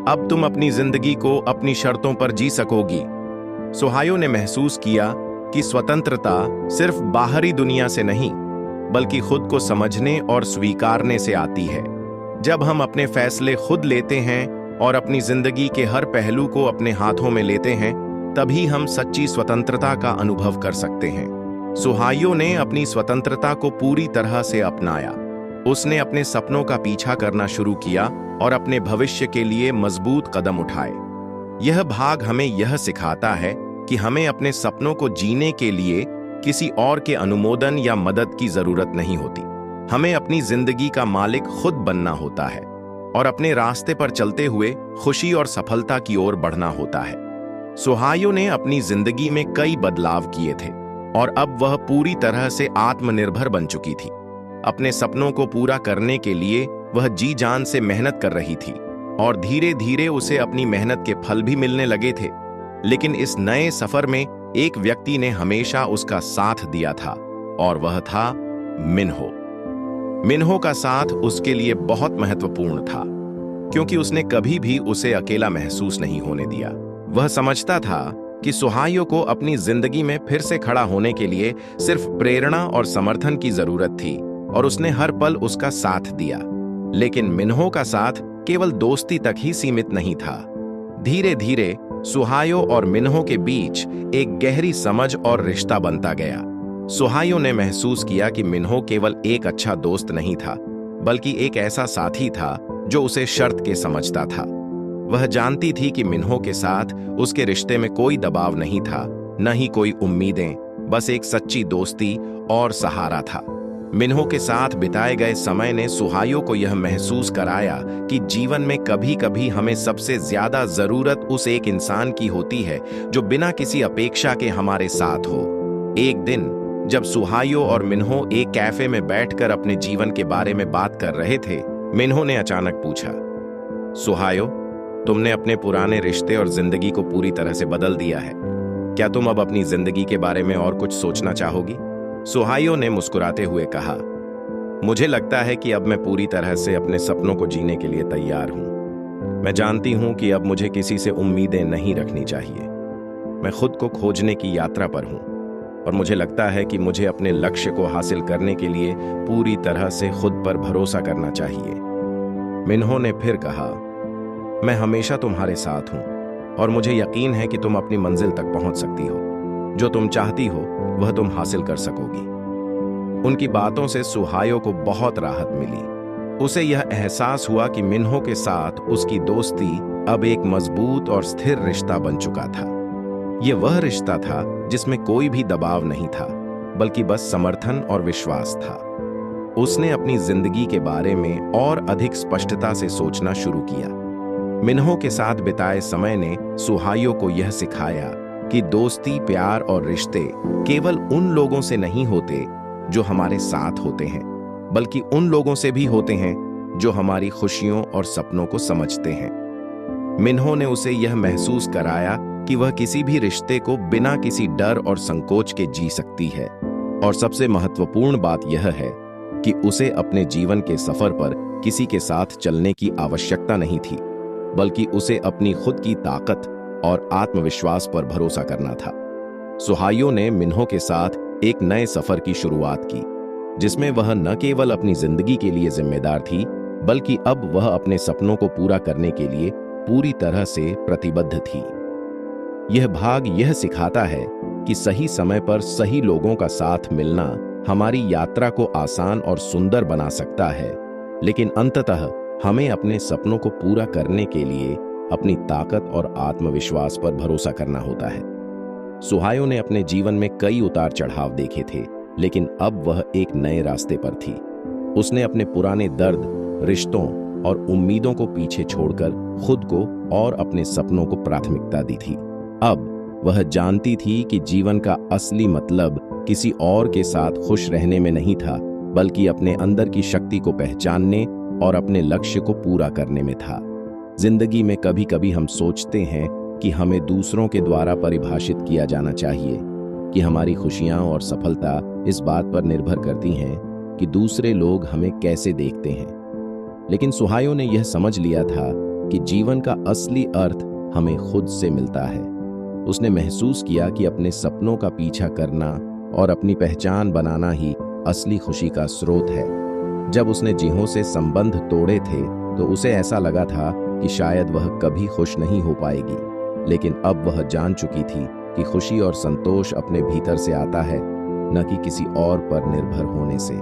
अब तुम अपनी जिंदगी को अपनी शर्तों पर जी सकोगी। सुहायो ने महसूस किया कि स्वतंत्रता सिर्फ बाहरी दुनिया से नहीं, बल्कि खुद को समझने और स्वीकारने से आती है। जब हम अपने फैसले खुद लेते हैं और अपनी जिंदगी के हर पहलू को अपने हाथों में लेते हैं, तभी हम सच्ची स्वतंत्रता का अनुभव कर सकते हैं। सुहायो ने अपनी स्वतंत्रता को पूरी तरह से अपनाया। उसने अपने सपनों का पीछा करना शुरू किया और अपने भविष्य के लिए मजबूत कदम उठाए। यह भाग हमें यह सिखाता है कि हमें अपने सपनों को जीने के लिए किसी और के अनुमोदन या मदद की जरूरत नहीं होती। हमें अपनी जिंदगी का मालिक खुद बनना होता है और अपने रास्ते पर चलते हुए खुशी और सफलता की ओर बढ़ना होता है। सुहायो ने अपनी जिंदगी में कई बदलाव किए थे और अब वह पूरी तरह से आत्मनिर्भर बन चुकी थी। अपने सपनों को पूरा करने के लिए वह जी जान से मेहनत कर रही थी और धीरे धीरे उसे अपनी मेहनत के फल भी मिलने लगे थे। लेकिन इस नए सफर में एक व्यक्ति ने हमेशा उसका साथ दिया था और वह था मिन्हो। मिन्हो का साथ उसके लिए बहुत महत्वपूर्ण था, क्योंकि उसने कभी भी उसे अकेला महसूस नहीं होने दिया। वह समझता था कि सुहायो को अपनी जिंदगी में फिर से खड़ा होने के लिए सिर्फ प्रेरणा और समर्थन की जरूरत थी और उसने हर पल उसका साथ दिया। लेकिन मिन्हो का साथ केवल दोस्ती तक ही सीमित नहीं था। धीरे धीरे सुहायो और मिन्हो के बीच एक गहरी समझ और रिश्ता बनता गया। सुहायो ने महसूस किया कि मिन्हो केवल एक अच्छा दोस्त नहीं था, बल्कि एक ऐसा साथी था जो उसे शर्त के समझता था। वह जानती थी कि मिन्हो के साथ उसके रिश्ते में कोई दबाव नहीं था, न ही कोई उम्मीदें, बस एक सच्ची दोस्ती और सहारा था। मिन्हो के साथ बिताए गए समय ने सुहायो को यह महसूस कराया कि जीवन में कभी कभी हमें सबसे ज्यादा जरूरत उस एक इंसान की होती है जो बिना किसी अपेक्षा के हमारे साथ हो। एक दिन जब सुहायो और मिन्हो एक कैफे में बैठकर अपने जीवन के बारे में बात कर रहे थे, मिन्हो ने अचानक पूछा, सुहायो, तुमने अपने पुराने रिश्ते और जिंदगी को पूरी तरह से बदल दिया है। क्या तुम अब अपनी जिंदगी के बारे में और कुछ सोचना चाहोगी? सुहायो ने मुस्कुराते हुए कहा, मुझे लगता है कि अब मैं पूरी तरह से अपने सपनों को जीने के लिए तैयार हूं। मैं जानती हूं कि अब मुझे किसी से उम्मीदें नहीं रखनी चाहिए। मैं खुद को खोजने की यात्रा पर हूं और मुझे लगता है कि मुझे अपने लक्ष्य को हासिल करने के लिए पूरी तरह से खुद पर भरोसा करना चाहिए। मिन्हो ने फिर कहा, मैं हमेशा तुम्हारे साथ हूं और मुझे यकीन है कि तुम अपनी मंजिल तक पहुंच सकती हो। जो तुम चाहती हो वह तुम हासिल कर सकोगी। उनकी बातों से सुहायो को बहुत राहत मिली। उसे यह एहसास हुआ कि मिन्हो के साथ उसकी दोस्ती अब एक मजबूत और स्थिर रिश्ता बन चुका था। यह वह रिश्ता था जिसमें कोई भी दबाव नहीं था, बल्कि बस समर्थन और विश्वास था। उसने अपनी जिंदगी के बारे में और अधिक स्पष्टता से सोचना शुरू किया। मिन्हो के साथ बिताए समय ने सुहायो को यह सिखाया कि दोस्ती, प्यार और रिश्ते केवल उन लोगों से नहीं होते जो हमारे साथ होते हैं, बल्कि उन लोगों से भी होते हैं जो हमारी खुशियों और सपनों को समझते हैं। मिन्हो ने उसे यह महसूस कराया कि वह किसी भी रिश्ते को बिना किसी डर और संकोच के जी सकती है। और सबसे महत्वपूर्ण बात यह है कि उसे अपने जीवन के सफर पर किसी के साथ चलने की आवश्यकता नहीं थी, बल्कि उसे अपनी खुद की ताकत और आत्मविश्वास पर भरोसा करना था। सुहायो ने मिन्हो के साथ एक नए सफर की शुरुआत की, जिसमें वह न केवल अपनी जिंदगी के लिए जिम्मेदार थी, बल्कि अब वह अपने सपनों को पूरा करने के लिए पूरी तरह से प्रतिबद्ध थी। यह भाग यह सिखाता है कि सही समय पर सही लोगों का साथ मिलना हमारी यात्रा को आसान और सुंदर बना सकता है, लेकिन अंततः हमें अपने सपनों को पूरा करने के लिए अपनी ताकत और आत्मविश्वास पर भरोसा करना होता है। सुहायो ने अपने जीवन में कई उतार चढ़ाव देखे थे, लेकिन अब वह एक नए रास्ते पर थी। उसने अपने पुराने दर्द, रिश्तों और उम्मीदों को पीछे छोड़कर खुद को और अपने सपनों को प्राथमिकता दी थी। अब वह जानती थी कि जीवन का असली मतलब किसी और के साथ खुश रहने में नहीं था, बल्कि अपने अंदर की शक्ति को पहचानने और अपने लक्ष्य को पूरा करने में था। जिंदगी में कभी कभी हम सोचते हैं कि हमें दूसरों के द्वारा परिभाषित किया जाना चाहिए, कि हमारी खुशियां और सफलता इस बात पर निर्भर करती हैं कि दूसरे लोग हमें कैसे देखते हैं। लेकिन सुहायो ने यह समझ लिया था कि जीवन का असली अर्थ हमें खुद से मिलता है। उसने महसूस किया कि अपने सपनों का पीछा करना और अपनी पहचान बनाना ही असली खुशी का स्रोत है। जब उसने जिहों से संबंध तोड़े थे तो उसे ऐसा लगा था कि शायद वह कभी खुश नहीं हो पाएगी, लेकिन अब वह जान चुकी थी कि खुशी और संतोष अपने भीतर से आता है, न कि किसी और पर निर्भर होने से।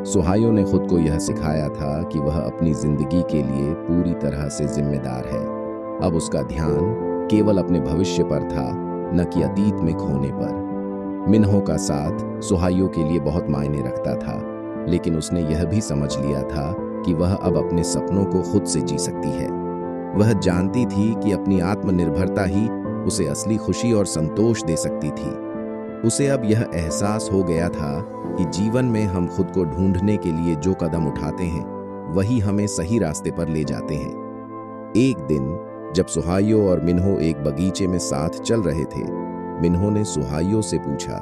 सुहायो ने खुद को यह सिखाया था कि वह अपनी जिंदगी के लिए पूरी तरह से जिम्मेदार है। अब उसका ध्यान केवल अपने भविष्य पर था, न कि अतीत में खोने पर। मिन्हो का साथ सुहायो के लिए बहुत मायने रखता था, लेकिन उसने यह भी समझ लिया था कि वह अब अपने सपनों को खुद से जी सकती है। वह जानती थी कि अपनी आत्मनिर्भरता ही उसे असली खुशी और संतोष दे सकती थी। उसे अब यह एहसास हो गया था कि जीवन में हम खुद को ढूंढने के लिए जो कदम उठाते हैं, वही हमें सही रास्ते पर ले जाते हैं। एक दिन जब सुहायो और मिन्हो एक बगीचे में साथ चल रहे थे, मिन्हो ने सुहायो से पूछा,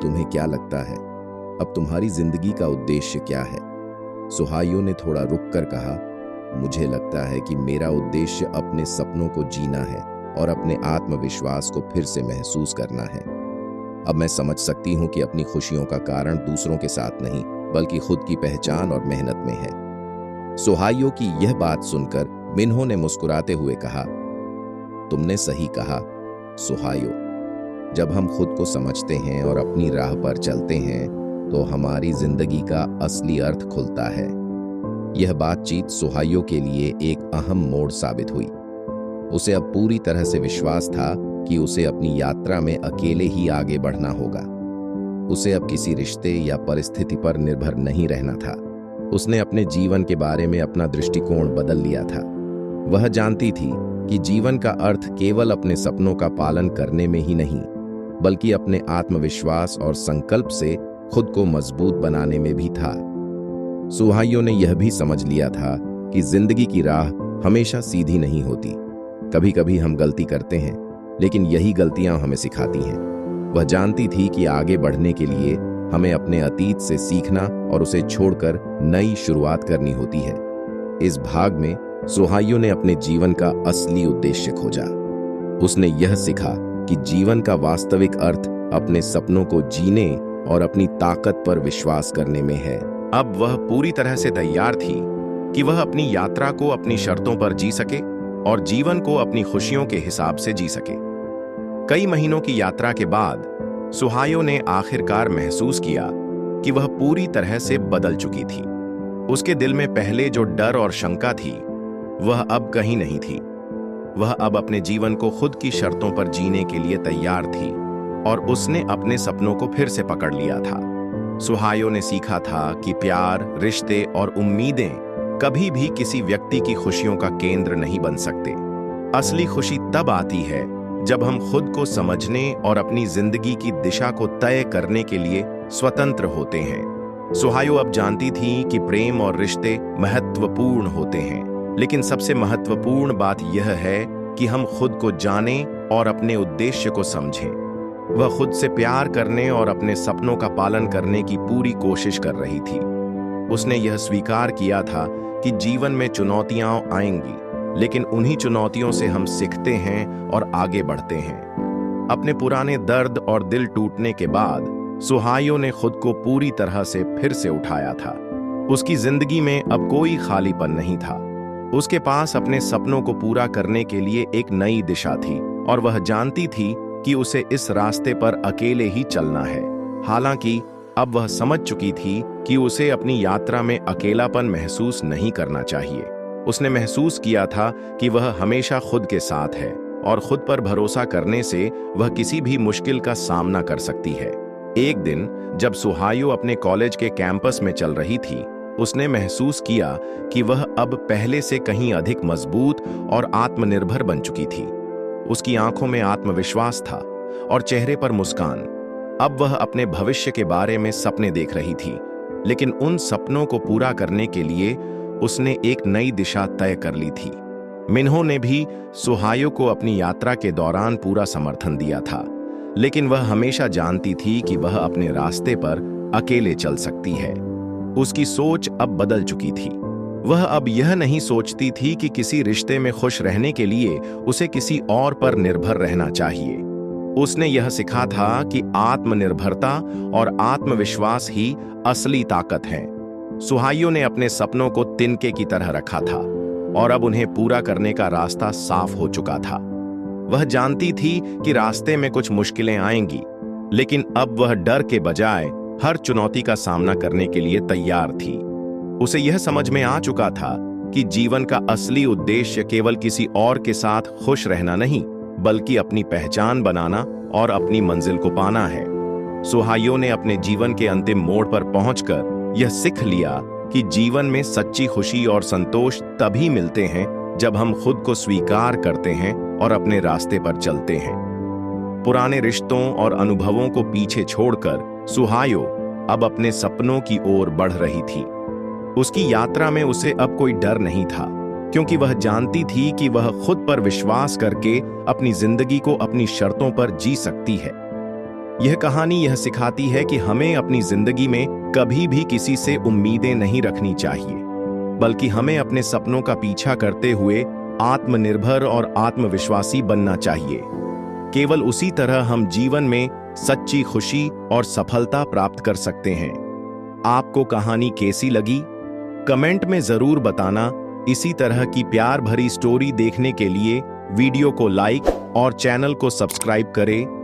तुम्हें क्या लगता है, अब तुम्हारी जिंदगी का उद्देश्य क्या है? सुहायो ने थोड़ा रुककर कहा, मुझे लगता है कि मेरा उद्देश्य अपने सपनों को जीना है और अपने आत्मविश्वास को फिर से महसूस करना है। अब मैं समझ सकती हूँ कि अपनी खुशियों का कारण दूसरों के साथ नहीं, बल्कि खुद की पहचान और मेहनत में है। सुहायो की यह बात सुनकर मिन्हो ने मुस्कुराते हुए कहा, तुमने सही कहा सुहायो। जब हम खुद को समझते हैं और अपनी राह पर चलते हैं, तो हमारी जिंदगी का असली अर्थ खुलता है। यह बातचीत सुहायो के लिए एक अहम मोड़ साबित हुई। उसे अब पूरी तरह से विश्वास था कि उसे अपनी यात्रा में अकेले ही आगे बढ़ना होगा। उसे अब किसी रिश्ते या परिस्थिति पर निर्भर नहीं रहना था। उसने अपने जीवन के बारे में अपना दृष्टिकोण बदल लिया था। वह जानती थी कि जीवन का अर्थ केवल अपने सपनों का पालन करने में ही नहीं, बल्कि अपने आत्मविश्वास और संकल्प से खुद को मजबूत बनाने में भी था। सुहायो ने यह भी समझ लिया था कि जिंदगी की राह हमेशा सीधी नहीं होती। कभी कभी हम गलती करते हैं, लेकिन यही गलतियां हमें सिखाती हैं। वह जानती थी कि आगे बढ़ने के लिए हमें अपने अतीत से सीखना और उसे छोड़कर नई शुरुआत करनी होती है। इस भाग में सुहायो ने अपने जीवन का असली उद्देश्य खोजा। उसने यह सीखा कि जीवन का वास्तविक अर्थ अपने सपनों को जीने और अपनी ताकत पर विश्वास करने में है। अब वह पूरी तरह से तैयार थी कि वह अपनी यात्रा को अपनी शर्तों पर जी सके और जीवन को अपनी खुशियों के हिसाब से जी सके। कई महीनों की यात्रा के बाद सुहायो ने आखिरकार महसूस किया कि वह पूरी तरह से बदल चुकी थी। उसके दिल में पहले जो डर और शंका थी, वह अब कहीं नहीं थी। वह अब अपने जीवन को खुद की शर्तों पर जीने के लिए तैयार थी और उसने अपने सपनों को फिर से पकड़ लिया था। सुहायो ने सीखा था कि प्यार, रिश्ते और उम्मीदें कभी भी किसी व्यक्ति की खुशियों का केंद्र नहीं बन सकते। असली खुशी तब आती है जब हम खुद को समझने और अपनी जिंदगी की दिशा को तय करने के लिए स्वतंत्र होते हैं। सुहायो अब जानती थी कि प्रेम और रिश्ते महत्वपूर्ण होते हैं, लेकिन सबसे महत्वपूर्ण बात यह है कि हम खुद को जानें और अपने उद्देश्य को समझें। वह खुद से प्यार करने और अपने सपनों का पालन करने की पूरी कोशिश कर रही थी। उसने यह स्वीकार किया था कि जीवन में चुनौतियां आएंगी, लेकिन उन्हीं चुनौतियों से हम सीखते हैं और आगे बढ़ते हैं। अपने पुराने दर्द और दिल टूटने के बाद सुहायो ने खुद को पूरी तरह से फिर से उठाया था। उसकी जिंदगी में अब कोई खालीपन नहीं था। उसके पास अपने सपनों को पूरा करने के लिए एक नई दिशा थी और वह जानती थी कि उसे इस रास्ते पर अकेले ही चलना है। हालांकि अब वह समझ चुकी थी कि उसे अपनी यात्रा में अकेलापन महसूस नहीं करना चाहिए। उसने महसूस किया था कि वह हमेशा खुद के साथ है और खुद पर भरोसा करने से वह किसी भी मुश्किल का सामना कर सकती है। एक दिन जब सुहायो अपने कॉलेज के कैंपस में चल रही थी, उसने महसूस किया कि वह अब पहले से कहीं अधिक मजबूत और आत्मनिर्भर बन चुकी थी। उसकी आंखों में आत्मविश्वास था और चेहरे पर मुस्कान। अब वह अपने भविष्य के बारे में सपने देख रही थी, लेकिन उन सपनों को पूरा करने के लिए उसने एक नई दिशा तय कर ली थी। मिन्हो ने भी सुहायो को अपनी यात्रा के दौरान पूरा समर्थन दिया था, लेकिन वह हमेशा जानती थी कि वह अपने रास्ते पर अकेले चल सकती है। उसकी सोच अब बदल चुकी थी। वह अब यह नहीं सोचती थी कि किसी रिश्ते में खुश रहने के लिए उसे किसी और पर निर्भर रहना चाहिए। उसने यह सीखा था कि आत्मनिर्भरता और आत्मविश्वास ही असली ताकत है। सुहायो ने अपने सपनों को तिनके की तरह रखा था और अब उन्हें पूरा करने का रास्ता साफ हो चुका था। वह जानती थी कि रास्ते में कुछ मुश्किलें आएंगी, लेकिन अब वह डर के बजाय हर चुनौती का सामना करने के लिए तैयार थी। उसे यह समझ में आ चुका था कि जीवन का असली उद्देश्य केवल किसी और के साथ खुश रहना नहीं, बल्कि अपनी पहचान बनाना और अपनी मंजिल को पाना है। सुहायो ने अपने जीवन के अंतिम मोड़ पर पहुंचकर यह सीख लिया कि जीवन में सच्ची खुशी और संतोष तभी मिलते हैं जब हम खुद को स्वीकार करते हैं और अपने रास्ते पर चलते हैं। पुराने रिश्तों और अनुभवों को पीछे छोड़कर सुहायो अब अपने सपनों की ओर बढ़ रही थी। उसकी यात्रा में उसे अब कोई डर नहीं था, क्योंकि वह जानती थी कि वह खुद पर विश्वास करके अपनी जिंदगी को अपनी शर्तों पर जी सकती है। यह कहानी यह सिखाती है कि हमें अपनी जिंदगी में कभी भी किसी से उम्मीदें नहीं रखनी चाहिए, बल्कि हमें अपने सपनों का पीछा करते हुए आत्मनिर्भर और आत्मविश्वासी बनना चाहिए। केवल उसी तरह हम जीवन में सच्ची खुशी और सफलता प्राप्त कर सकते हैं। आपको कहानी कैसी लगी? कमेंट में जरूर बताना। इसी तरह की प्यार भरी स्टोरी देखने के लिए वीडियो को लाइक और चैनल को सब्सक्राइब करें।